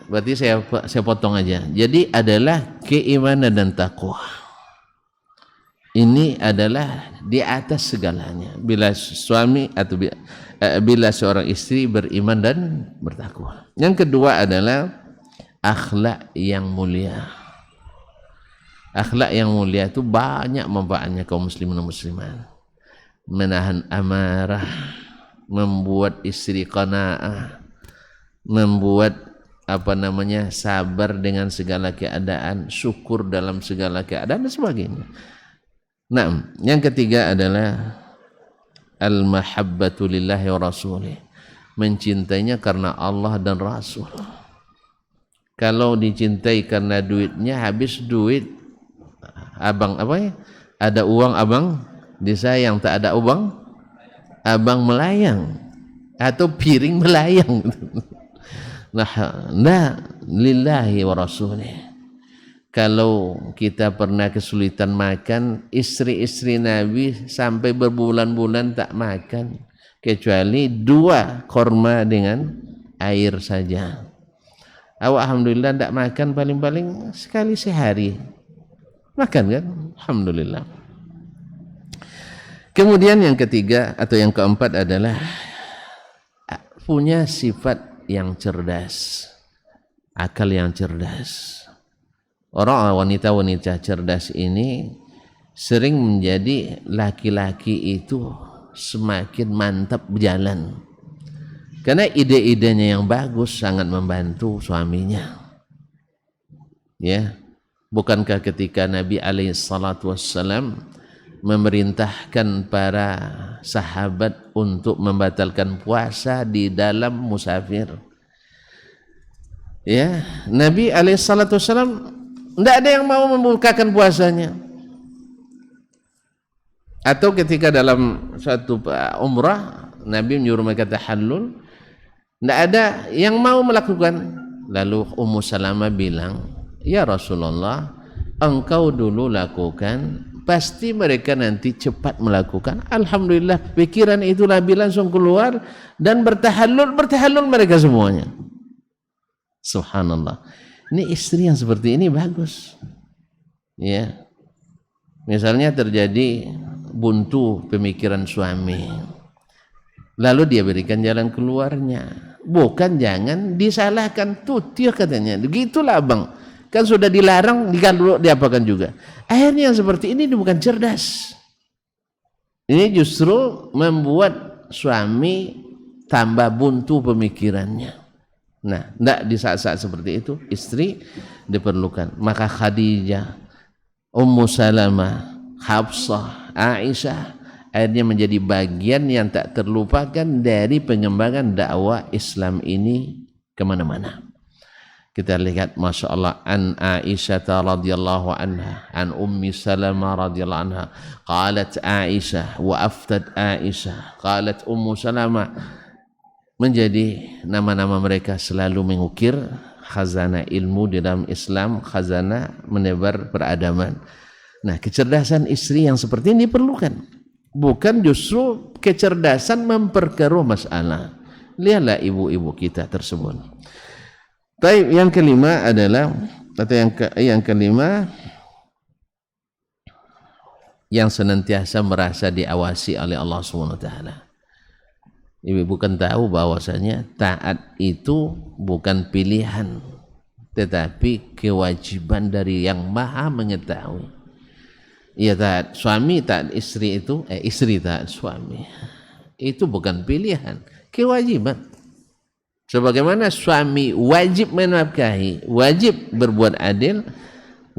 Speaker 1: Berarti saya potong aja. Jadi adalah keimanan dan takwa. Ini adalah di atas segalanya. Bila suami atau bila seorang istri beriman dan bertakwa. Yang kedua adalah akhlak yang mulia. Akhlak yang mulia itu banyak manfaatnya kaum muslimin dan muslimat. Menahan amarah, membuat istri qanaah, membuat sabar dengan segala keadaan, syukur dalam segala keadaan dan sebagainya. Nah, yang ketiga adalah al-mahabbatu lillahi wa rasulih, mencintainya karena Allah dan Rasul. Kalau dicintai karena duitnya, habis duit abang ada uang abang disayang, tak ada uang abang melayang atau piring melayang. Nah, lillahi wa rasulih. Kalau kita pernah kesulitan makan, istri-istri Nabi sampai berbulan-bulan tak makan kecuali 2 korma dengan air saja. Awak alhamdulillah tak makan, paling-paling sekali sehari makan kan? Alhamdulillah. Kemudian yang ketiga atau yang keempat adalah punya sifat yang cerdas, akal yang cerdas. Orang wanita-wanita cerdas ini sering menjadi laki-laki itu semakin mantap berjalan, karena ide-idenya yang bagus sangat membantu suaminya. Ya, bukankah ketika Nabi SAW memerintahkan para sahabat untuk membatalkan puasa di dalam musafir? Ya, Nabi SAW tidak ada yang mau membukakan puasanya. Atau ketika dalam suatu umrah Nabi menyuruh mereka tahallul, tidak ada yang mau melakukan. Lalu Ummu Salamah bilang, ya Rasulullah, engkau dulu lakukan, pasti mereka nanti cepat melakukan. Alhamdulillah, pikiran itu Nabi langsung keluar dan bertahallul mereka semuanya. Subhanallah. Ini istri yang seperti ini bagus. Ya. Misalnya terjadi buntu pemikiran suami, lalu dia berikan jalan keluarnya. bukan jangan disalahkan. Tuh dia katanya, begitulah bang, kan sudah dilarang, diapakan juga. Akhirnya yang seperti ini bukan cerdas. Ini justru membuat suami tambah buntu pemikirannya. Nah, tidak di saat-saat seperti itu istri diperlukan. Maka Khadijah, Ummu Salamah, Hafsah, Aisyah akhirnya menjadi bagian yang tak terlupakan dari pengembangan dakwah Islam ini kemana-mana. Kita lihat Masya Allah, an Aisyah radhiyallahu anha, an Ummi Salamah radhiyallahu anha, qalat Aisyah wa aftat Aisyah, qalat Ummu Salamah, menjadi nama-nama mereka selalu mengukir khazanah ilmu di dalam Islam, khazanah menebar peradaban. Nah, kecerdasan istri yang seperti ini diperlukan, bukan justru kecerdasan memperkeruh masalah. Lihatlah ibu-ibu kita tersebut. Baik, yang kelima adalah, atau yang kelima, yang senantiasa merasa diawasi oleh Allah SWT. Ibu bukan tahu bahwasanya taat itu bukan pilihan, tetapi kewajiban dari yang maha mengetahui. Ya, taat suami, taat istri itu, istri taat suami, itu bukan pilihan, kewajiban. Sebagaimana suami wajib menafkahi, wajib berbuat adil,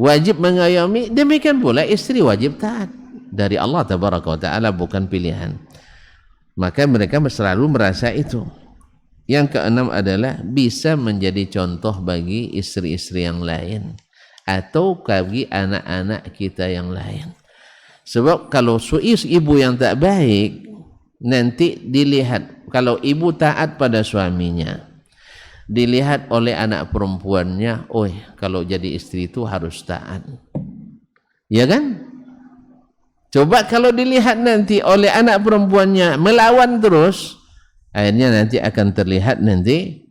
Speaker 1: wajib mengayomi, demikian pula istri wajib taat dari Allah Tabaraka wa Ta'ala, bukan pilihan. Maka mereka selalu merasa itu. Yang keenam adalah bisa menjadi contoh bagi istri-istri yang lain atau bagi anak-anak kita yang lain. Sebab kalau ibu yang tak baik, nanti dilihat, kalau ibu taat pada suaminya, dilihat oleh anak perempuannya, oh kalau jadi istri itu harus taat, ya kan? Coba kalau dilihat nanti oleh anak perempuannya melawan terus, akhirnya nanti akan terlihat, nanti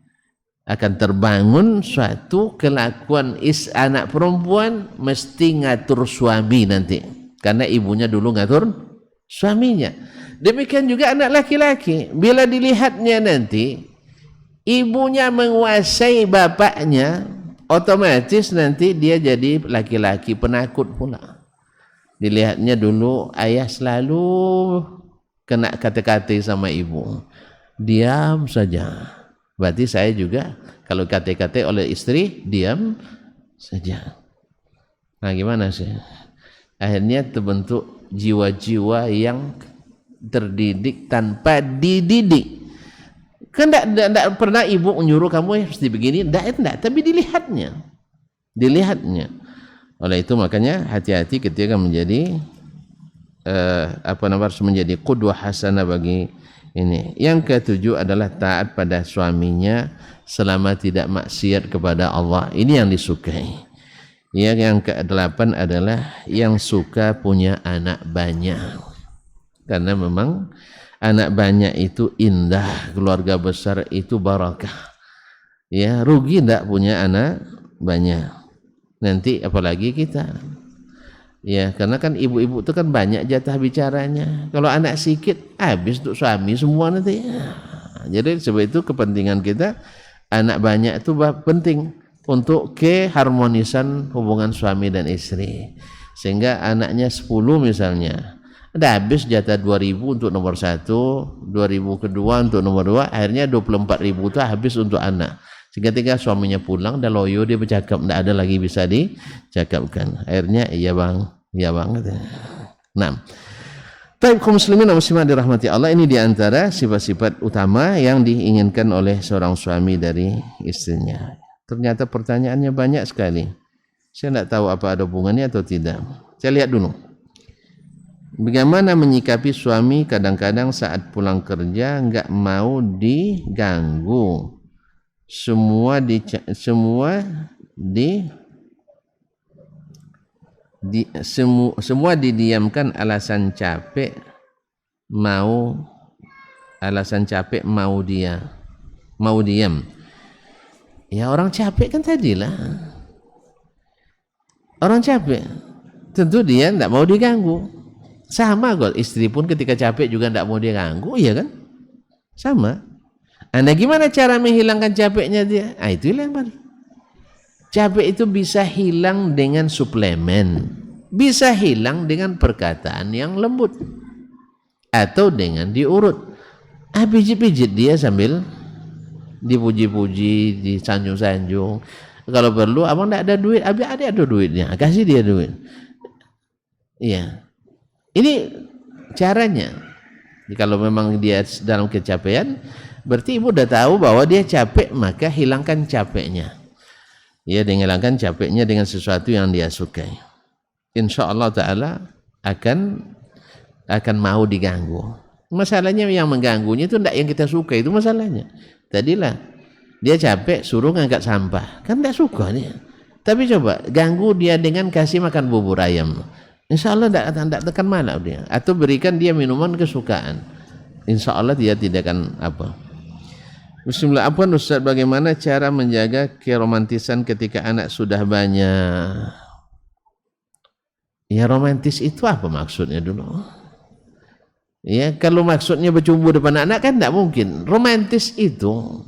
Speaker 1: akan terbangun suatu kelakuan anak perempuan mesti ngatur suami nanti, karena ibunya dulu ngatur suaminya. Demikian juga anak laki-laki, bila dilihatnya nanti ibunya menguasai bapaknya, otomatis nanti dia jadi laki-laki penakut pula. Dilihatnya dulu ayah selalu kena kata-kata sama ibu, diam saja. Berarti saya juga kalau kata-kata oleh istri, diam saja. Nah, gimana sih? Akhirnya terbentuk jiwa-jiwa yang terdidik tanpa dididik. Kan tidak pernah ibu menyuruh kamu harus begini, tidak, tapi dilihatnya. Oleh itu makanya hati-hati ketika menjadi harus menjadi qudwah hasanah bagi ini. Yang ketujuh adalah taat pada suaminya selama tidak maksiat kepada Allah. Ini yang disukai. Yang kedelapan adalah yang suka punya anak banyak. Karena memang anak banyak itu indah, keluarga besar itu barakah. Ya, rugi tidak punya anak banyak. Nanti apalagi kita. Ya, karena kan ibu-ibu itu kan banyak jatah bicaranya. Kalau anak sedikit, habis untuk suami semua nanti. Jadi sebab itu kepentingan kita anak banyak itu penting untuk keharmonisan hubungan suami dan istri. Sehingga anaknya 10 misalnya, ada habis jatah 2.000 untuk nomor 1, 2.000 kedua untuk nomor 2, akhirnya 24.000 itu habis untuk anak. Sehingga ketika suaminya pulang, dah loyo dia bercakap, tidak ada lagi bisa dicakapkan. Akhirnya iya bang. Nah, baik kaum muslimin dan muslimat dirahmati Allah, ini diantara sifat-sifat utama yang diinginkan oleh seorang suami dari istrinya. Ternyata pertanyaannya banyak sekali. Saya tidak tahu apa ada hubungannya atau tidak. Saya lihat dulu. Bagaimana menyikapi suami kadang-kadang saat pulang kerja enggak mau diganggu. Semua didiamkan alasan capek mau diam. Ya, orang capek kan tadilah. Orang capek tentu dia tidak mau diganggu. Sama kok istri pun ketika capek juga tidak mau diganggu, iya kan? Sama. Anda gimana cara menghilangkan capeknya dia? Itu yang paling. Capek itu bisa hilang dengan suplemen, bisa hilang dengan perkataan yang lembut, atau dengan diurut. Pijit-pijit dia sambil dipuji-puji, disanjung-sanjung. Kalau perlu, abang tidak ada duit, ada duitnya, kasih dia duit. Iya, ini caranya. Kalau memang dia dalam kecapean, berarti ibu udah tahu bahwa dia capek, maka hilangkan capeknya. Ya, hilangkan capeknya dengan sesuatu yang dia sukai. Insya Allah Ta'ala akan mau diganggu. Masalahnya yang mengganggunya itu tidak yang kita suka, itu masalahnya. Tadilah dia capek suruh ngangkat sampah, kan tidak suka dia. Tapi coba ganggu dia dengan kasih makan bubur ayam, insya Allah tidak tekan malah dia. Atau berikan dia minuman kesukaan, insya Allah dia tidak akan apa. Bismillah. Apa Ustaz, bagaimana cara menjaga keromantisan ketika anak sudah banyak? Ya, romantis itu apa maksudnya dulu? Ya, kalau maksudnya bercumbu depan anak kan tidak mungkin. Romantis itu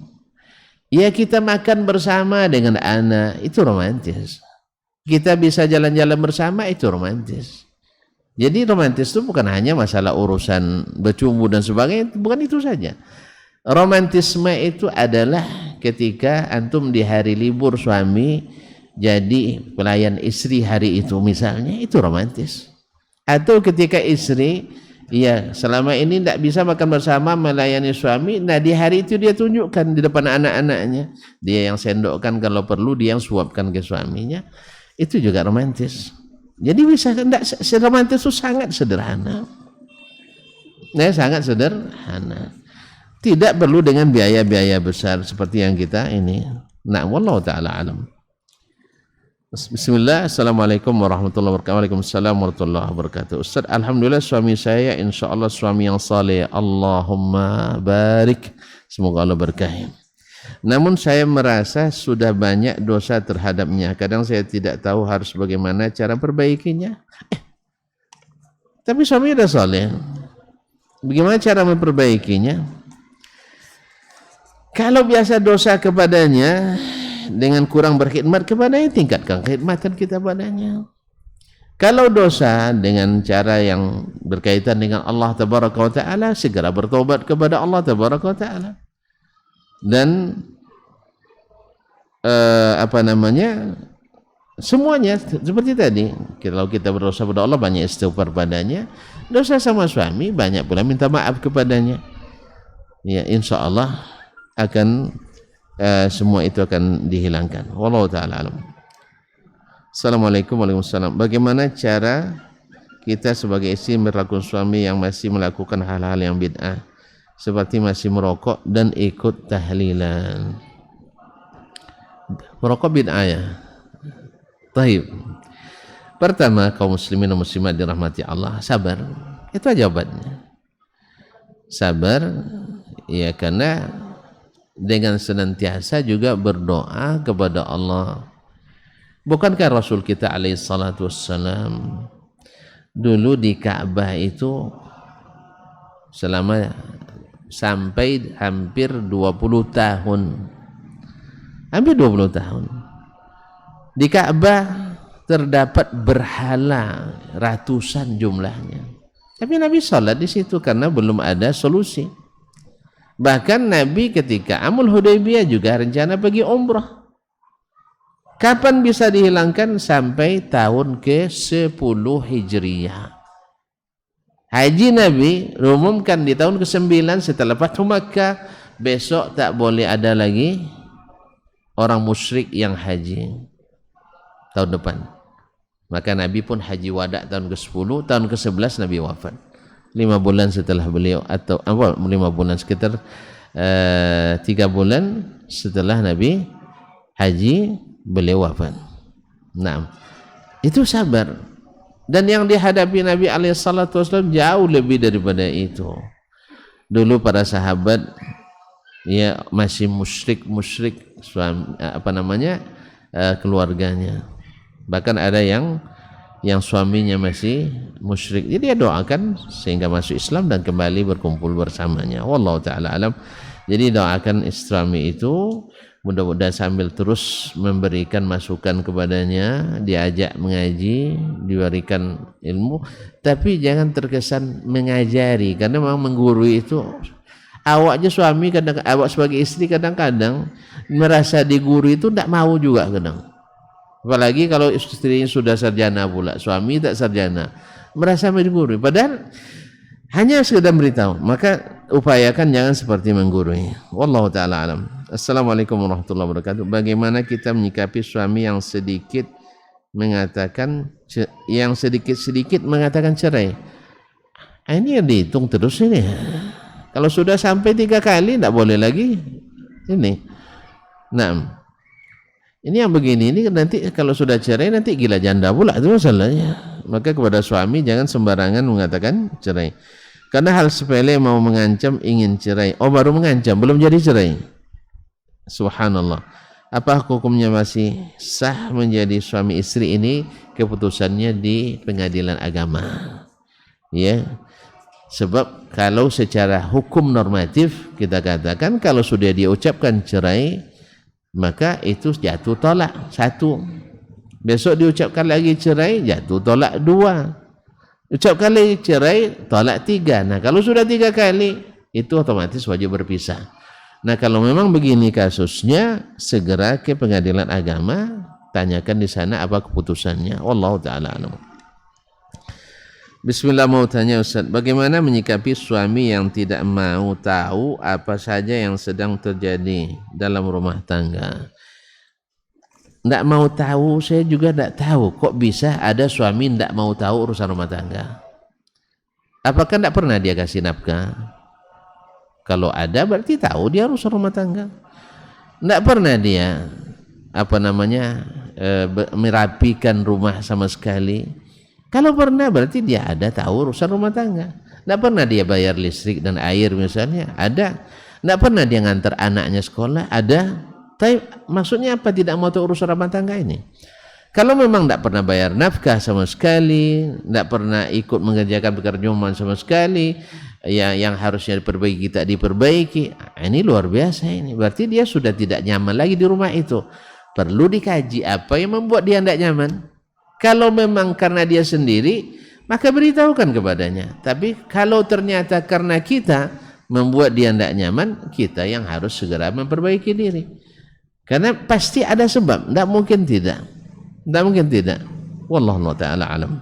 Speaker 1: ya kita makan bersama dengan anak, itu romantis. Kita bisa jalan-jalan bersama, itu romantis. Jadi romantis itu bukan hanya masalah urusan bercumbu dan sebagainya, bukan itu saja. Romantisme itu adalah ketika antum di hari libur suami jadi pelayan istri hari itu misalnya, itu romantis. Atau ketika istri ya selama ini tidak bisa makan bersama melayani suami, nah di hari itu dia tunjukkan di depan anak-anaknya, dia yang sendokkan, kalau perlu dia yang suapkan ke suaminya, itu juga romantis. Jadi bisa tidak, romantis itu sangat sederhana, nah sangat sederhana, tidak perlu dengan biaya-biaya besar seperti yang kita ini. Nah, wallahu ta'ala alam. Bismillah. Assalamualaikum warahmatullahi wabarakatuh. Waalaikumsalam warahmatullahi wabarakatuh. Ustaz, alhamdulillah suami saya insyaallah suami yang saleh, Allahumma barik, semoga Allah berkahi. Namun saya merasa sudah banyak dosa terhadapnya, kadang saya tidak tahu harus bagaimana cara perbaikinya. Tapi suami sudah saleh, bagaimana cara memperbaikinya? Kalau biasa dosa kepadanya dengan kurang berkhidmat kepadanya, tingkatkan khidmatan kita padanya. Kalau dosa dengan cara yang berkaitan dengan Allah Tabaraka wa Ta'ala, segera bertobat kepada Allah Tabaraka wa Ta'ala. Dan semuanya seperti tadi, kalau kita berdosa kepada Allah, banyak istighfar padanya. Dosa sama suami, banyak pula minta maaf kepadanya. Ya, insya Allah akan semua itu akan dihilangkan. Wallahu ta'ala alam. Assalamualaikum warahmatullahi wabarakatuh. Bagaimana cara kita sebagai istri melakukan suami yang masih melakukan hal-hal yang bid'ah, seperti masih merokok dan ikut tahlilan? Merokok bid'ah ya? Taib. Pertama, kaum muslimin dan muslimat dirahmati Allah, sabar. Itu aja jawabannya. Sabar, ya, karena dengan senantiasa juga berdoa kepada Allah. Bukankah Rasul kita alaihi salatu wassalam dulu di Ka'bah itu selama sampai hampir 20 tahun. Hampir 20 tahun. Di Ka'bah terdapat berhala ratusan jumlahnya. Tapi Nabi salat di situ karena belum ada solusi. Bahkan Nabi ketika Amul Hudaybiyah juga rencana pergi umrah. Kapan bisa dihilangkan? Sampai tahun ke-10 Hijriyah. Haji Nabi umumkan di tahun ke-9 setelah Fathu Makkah, besok tak boleh ada lagi orang musyrik yang haji tahun depan. Maka Nabi pun haji wada tahun ke-10, tahun ke-11 Nabi wafat. 5 bulan setelah beliau, atau 5 bulan, sekitar 3 bulan setelah Nabi haji beliau wafat. Nah, itu sabar. Dan yang dihadapi Nabi alaihissalam jauh lebih daripada itu. Dulu para sahabat ya masih musyrik suami, keluarganya. Bahkan ada yang suaminya masih musyrik. Jadi dia doakan sehingga masuk Islam dan kembali berkumpul bersamanya. Wallahu ta'ala alam. Jadi doakan suami itu mudah-mudahan sambil terus memberikan masukan kepadanya, diajak mengaji, diberikan ilmu, tapi jangan terkesan mengajari, karena memang menggurui itu awak aja suami kadang, awak sebagai istri kadang-kadang merasa digurui itu tidak mau juga kadang. Apalagi kalau istrinya sudah sarjana pula, suami tak sarjana, merasa digurui. Padahal hanya sekedar beritahu, maka upayakan jangan seperti menggurui. Wallahu taala alam. Assalamualaikum warahmatullahi wabarakatuh. Bagaimana kita menyikapi suami yang sedikit mengatakan cerai? Ini yang dihitung terus ini. Kalau sudah sampai 3 kali tidak boleh lagi ini. Nah, ini yang begini ini nanti kalau sudah cerai nanti gila janda pula, itu masalahnya. Maka kepada suami jangan sembarangan mengatakan cerai. Karena hal sepele mau mengancam ingin cerai. Oh, baru mengancam, belum jadi cerai. Subhanallah. Apa hukumnya masih sah menjadi suami istri ini? Keputusannya di pengadilan agama. Ya. Sebab kalau secara hukum normatif kita katakan kalau sudah dia ucapkan cerai, maka itu jatuh tolak 1. Besok diucapkan lagi cerai, jatuh tolak 2. Ucapkan lagi cerai, tolak 3. Nah, kalau sudah 3 kali, itu otomatis wajib berpisah. Nah, kalau memang begini kasusnya, segera ke pengadilan agama, tanyakan di sana apa keputusannya. Wallahu ta'ala alam. Bismillah, mau tanya Ustaz, bagaimana menyikapi suami yang tidak mau tahu apa saja yang sedang terjadi dalam rumah tangga? Tidak mau tahu, saya juga tidak tahu. Kok bisa ada suami tidak mau tahu urusan rumah tangga? Apakah tidak pernah dia kasih nafkah? Kalau ada berarti tahu dia urusan rumah tangga. Tidak pernah dia merapikan rumah sama sekali. Kalau pernah berarti dia ada tahu urusan rumah tangga. Tidak pernah dia bayar listrik dan air misalnya, ada. Tidak pernah dia ngantar anaknya sekolah, ada. Tapi maksudnya apa tidak mau tahu urusan rumah tangga ini? Kalau memang tidak pernah bayar nafkah sama sekali, tidak pernah ikut mengerjakan pekerjaan sama sekali, yang harusnya diperbaiki tak diperbaiki, ini luar biasa ini. Berarti dia sudah tidak nyaman lagi di rumah itu. Perlu dikaji apa yang membuat dia tidak nyaman. Kalau memang karena dia sendiri, maka beritahukan kepadanya. Tapi kalau ternyata karena kita membuat dia tidak nyaman, kita yang harus segera memperbaiki diri. Karena pasti ada sebab, tidak mungkin tidak. Tidak mungkin tidak. Wallahu ta'ala alam.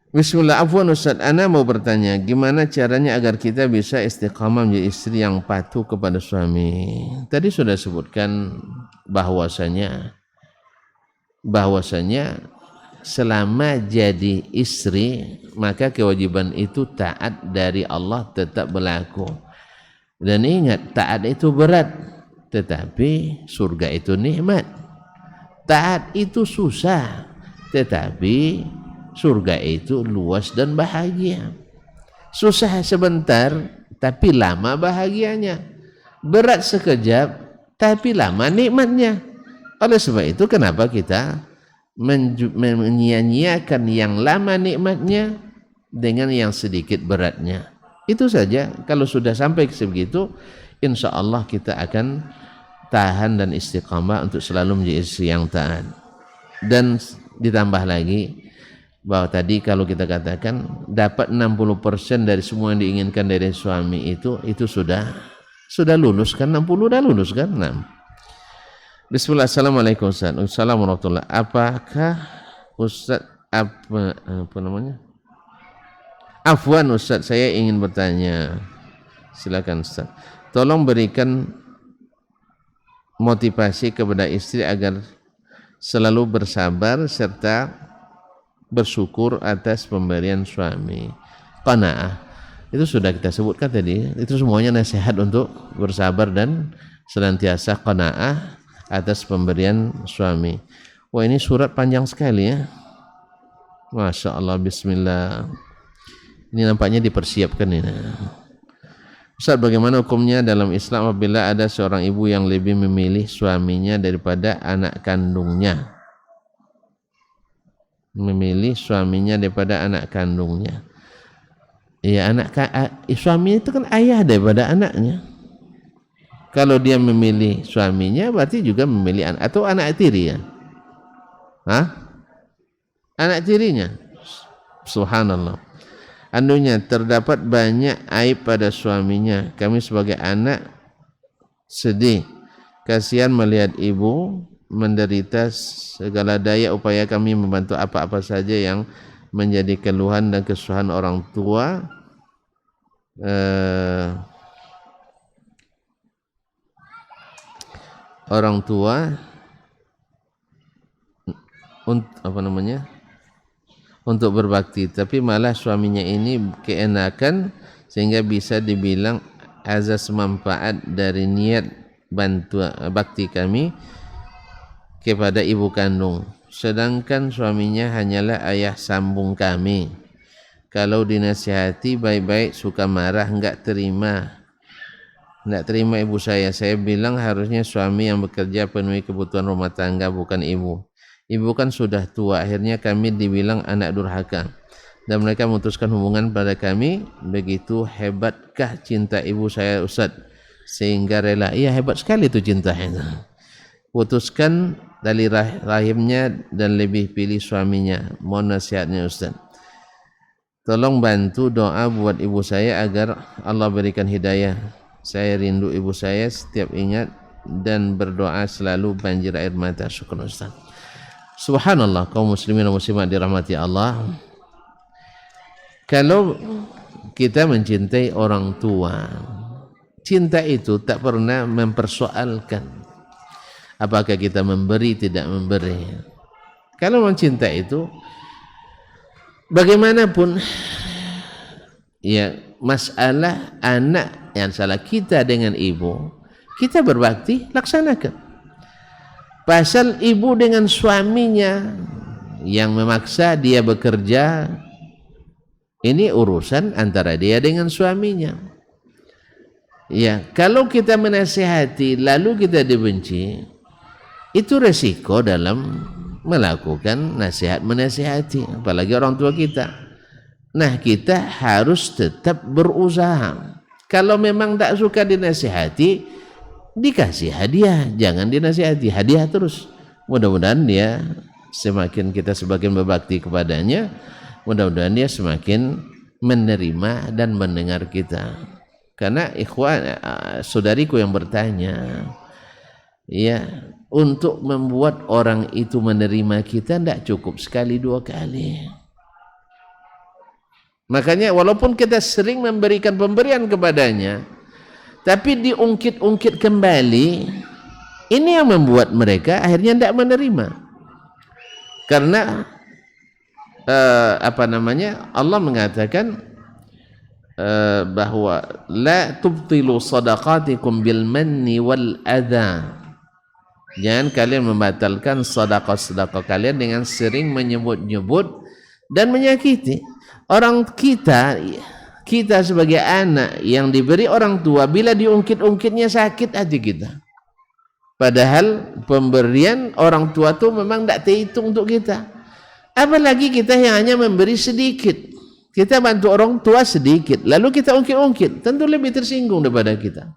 Speaker 1: Bismillah, afwan Ustaz, ana mau bertanya, gimana caranya agar kita bisa istiqamah menjadi istri yang patuh kepada suami? Tadi sudah sebutkan bahwasanya selama jadi istri, maka kewajiban itu taat dari Allah tetap berlaku. Dan ingat, taat itu berat, tetapi surga itu nikmat. Taat itu susah, tetapi surga itu luas dan bahagia. Susah sebentar, tapi lama bahagianya. Berat sekejap, tapi lama nikmatnya. Oleh sebab itu, kenapa kita menyia-nyiakan yang lama nikmatnya dengan yang sedikit beratnya? Itu saja. Kalau sudah sampai sebegitu, insya Allah kita akan tahan dan istiqamah untuk selalu menjadi istri yang taat. Dan ditambah lagi bahwa tadi kalau kita katakan dapat 60% dari semua yang diinginkan dari suami itu sudah lulus kan, 60 sudah lulus kan. Nah. Bismillah, assalamualaikum Ustaz. Assalamualaikum warahmatullahi. Apakah Ustaz apa namanya? Afwan Ustaz, saya ingin bertanya. Silakan Ustaz. Tolong berikan motivasi kepada istri agar selalu bersabar serta bersyukur atas pemberian suami. Qanaah. Itu sudah kita sebutkan tadi. Itu semuanya nasihat untuk bersabar dan senantiasa qanaah atas pemberian suami. Wah, ini surat panjang sekali ya. Masya Allah, bismillah. Ini nampaknya dipersiapkan ini. Ustaz, bagaimana hukumnya dalam Islam apabila ada seorang ibu yang lebih memilih suaminya daripada anak kandungnya? Memilih suaminya daripada anak kandungnya. Ya suami itu kan ayah daripada anaknya. Kalau dia memilih suaminya berarti juga memilih anak atau anak tiri ya. Anak tirinya. Subhanallah. Anunya terdapat banyak aib pada suaminya. Kami sebagai anak sedih, kasihan melihat ibu menderita. Segala daya upaya kami membantu apa-apa saja yang menjadi keluhan dan kesusahan orang tua. Orang tua untuk berbakti, tapi malah suaminya ini keenakan sehingga bisa dibilang azas manfaat dari niat bakti kami kepada ibu kandung, sedangkan suaminya hanyalah ayah sambung kami. Kalau dinasihati baik-baik suka marah, enggak terima ibu saya bilang harusnya suami yang bekerja penuhi kebutuhan rumah tangga, bukan ibu kan sudah tua. Akhirnya kami dibilang anak durhaka dan mereka memutuskan hubungan pada kami. Begitu hebatkah cinta ibu saya Ustaz sehingga rela? Iya, hebat sekali itu cintanya. Putuskan tali rahimnya dan lebih pilih suaminya. Mohon nasihatnya Ustaz. Tolong bantu doa buat ibu saya agar Allah berikan hidayah. Saya rindu ibu saya, setiap ingat dan berdoa selalu banjir air mata. Syukur Ustaz. Subhanallah, kaum muslimin dan muslimat dirahmati Allah. Kalau kita mencintai orang tua, cinta itu tak pernah mempersoalkan apakah kita memberi tidak memberi. Kalau mencinta itu bagaimanapun ya, masalah anak yang salah kita dengan ibu, kita berbakti laksanakan. Pasal ibu dengan suaminya yang memaksa dia bekerja, ini urusan antara dia dengan suaminya. Ya, kalau kita menasihati lalu kita dibenci, itu resiko dalam melakukan nasihat menasihati, apalagi orang tua kita. Nah, kita harus tetap berusaha. Kalau memang tak suka dinasihati, dikasih hadiah, jangan dinasihati, hadiah terus. Mudah-mudahan dia semakin kita semakin berbakti kepadanya, mudah-mudahan dia semakin menerima dan mendengar kita. Karena ikhwan, saudariku yang bertanya, ya, untuk membuat orang itu menerima kita tidak cukup sekali dua kali. Makanya walaupun kita sering memberikan pemberian kepadanya, tapi diungkit-ungkit kembali, ini yang membuat mereka akhirnya tidak menerima. Karena Allah mengatakan bahwa la tubtilu sadaqatikum bil manni wal adha. Jangan kalian membatalkan sedekah kalian dengan sering menyebut-nyebut dan menyakiti. Orang kita sebagai anak yang diberi orang tua, bila diungkit-ungkitnya sakit hati kita. Padahal pemberian orang tua itu memang tidak terhitung untuk kita. Apalagi kita yang hanya memberi sedikit. Kita bantu orang tua sedikit, lalu kita ungkit-ungkit, tentu lebih tersinggung daripada kita.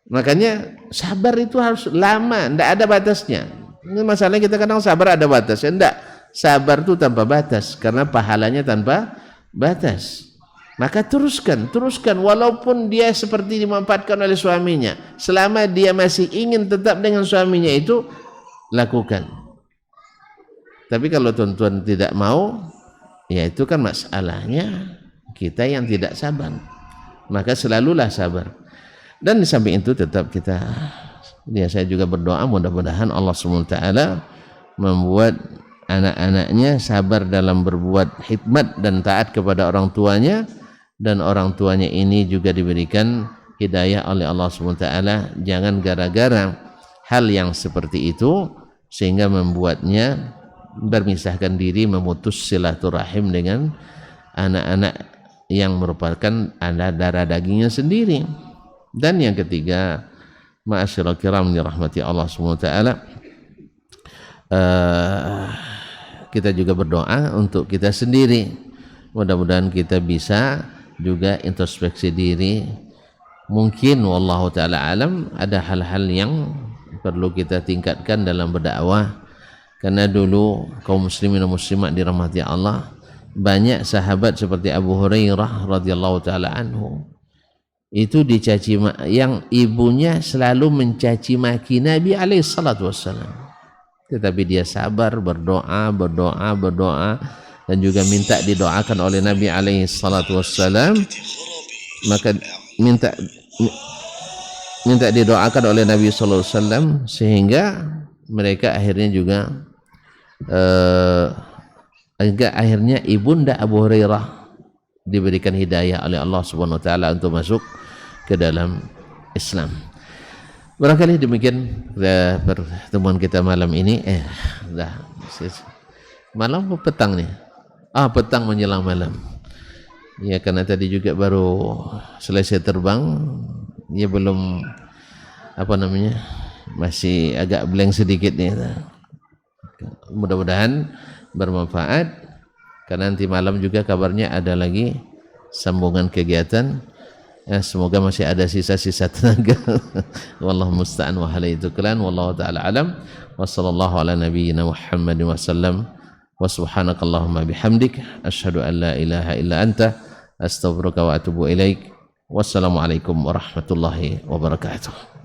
Speaker 1: Makanya sabar itu harus lama, tidak ada batasnya. Ini masalahnya kita kadang sabar ada batasnya. Tidak, sabar itu tanpa batas, karena pahalanya tanpa batas. Maka teruskan walaupun dia seperti dimanfaatkan oleh suaminya, selama dia masih ingin tetap dengan suaminya itu, lakukan. Tapi kalau tuan-tuan tidak mau, ya itu kan masalahnya kita yang tidak sabar. Maka selalulah sabar. Dan di samping itu tetap saya juga berdoa mudah-mudahan Allah SWT membuat anak-anaknya sabar dalam berbuat khidmat dan taat kepada orang tuanya, dan orang tuanya ini juga diberikan hidayah oleh Allah SWT. Jangan gara-gara hal yang seperti itu sehingga membuatnya bermisahkan diri, memutus silaturahim dengan anak-anak yang merupakan anak darah dagingnya sendiri. Dan yang ketiga, ma'asyiral kiram dirahmati Allah SWT, kita juga berdoa untuk kita sendiri. Mudah-mudahan kita bisa juga introspeksi diri. Mungkin wallahu taala alam ada hal-hal yang perlu kita tingkatkan dalam berdakwah, karena dulu kaum muslimin dan muslimat dirahmati Allah, banyak sahabat seperti Abu Hurairah radhiyallahu taala anhu itu dicaci, yang ibunya selalu mencaci maki Nabi alaihi salatu wassalam, tetapi dia sabar, berdoa dan juga minta didoakan oleh Nabi alaihi salatu wassalam. Maka minta didoakan oleh Nabi sallallahu alaihi wasallam, sehingga mereka akhirnya juga akhirnya ibunda Abu Hurairah diberikan hidayah oleh Allah Subhanahu wa taala untuk masuk ke dalam Islam. Barangkali demikian pertemuan kita malam ini. Malam atau petang nih? Petang menjelang malam. Ya, karena tadi juga baru selesai terbang, ya belum masih agak blank sedikit nih. Mudah-mudahan bermanfaat, karena nanti malam juga kabarnya ada lagi sambungan kegiatan. Ya, semoga masih ada sisa-sisa tenaga. Wallahu musta'an wa alaihi tuklan, wallahu ta'ala alam, wa sallallahu ala nabiyyina Muhammadin wa sallam, wa subhanakallahumma bihamdik asyhadu an la ilaha illa anta astaghfiruka wa atubu ilaik. Wassalamualaikum warahmatullahi wabarakatuh.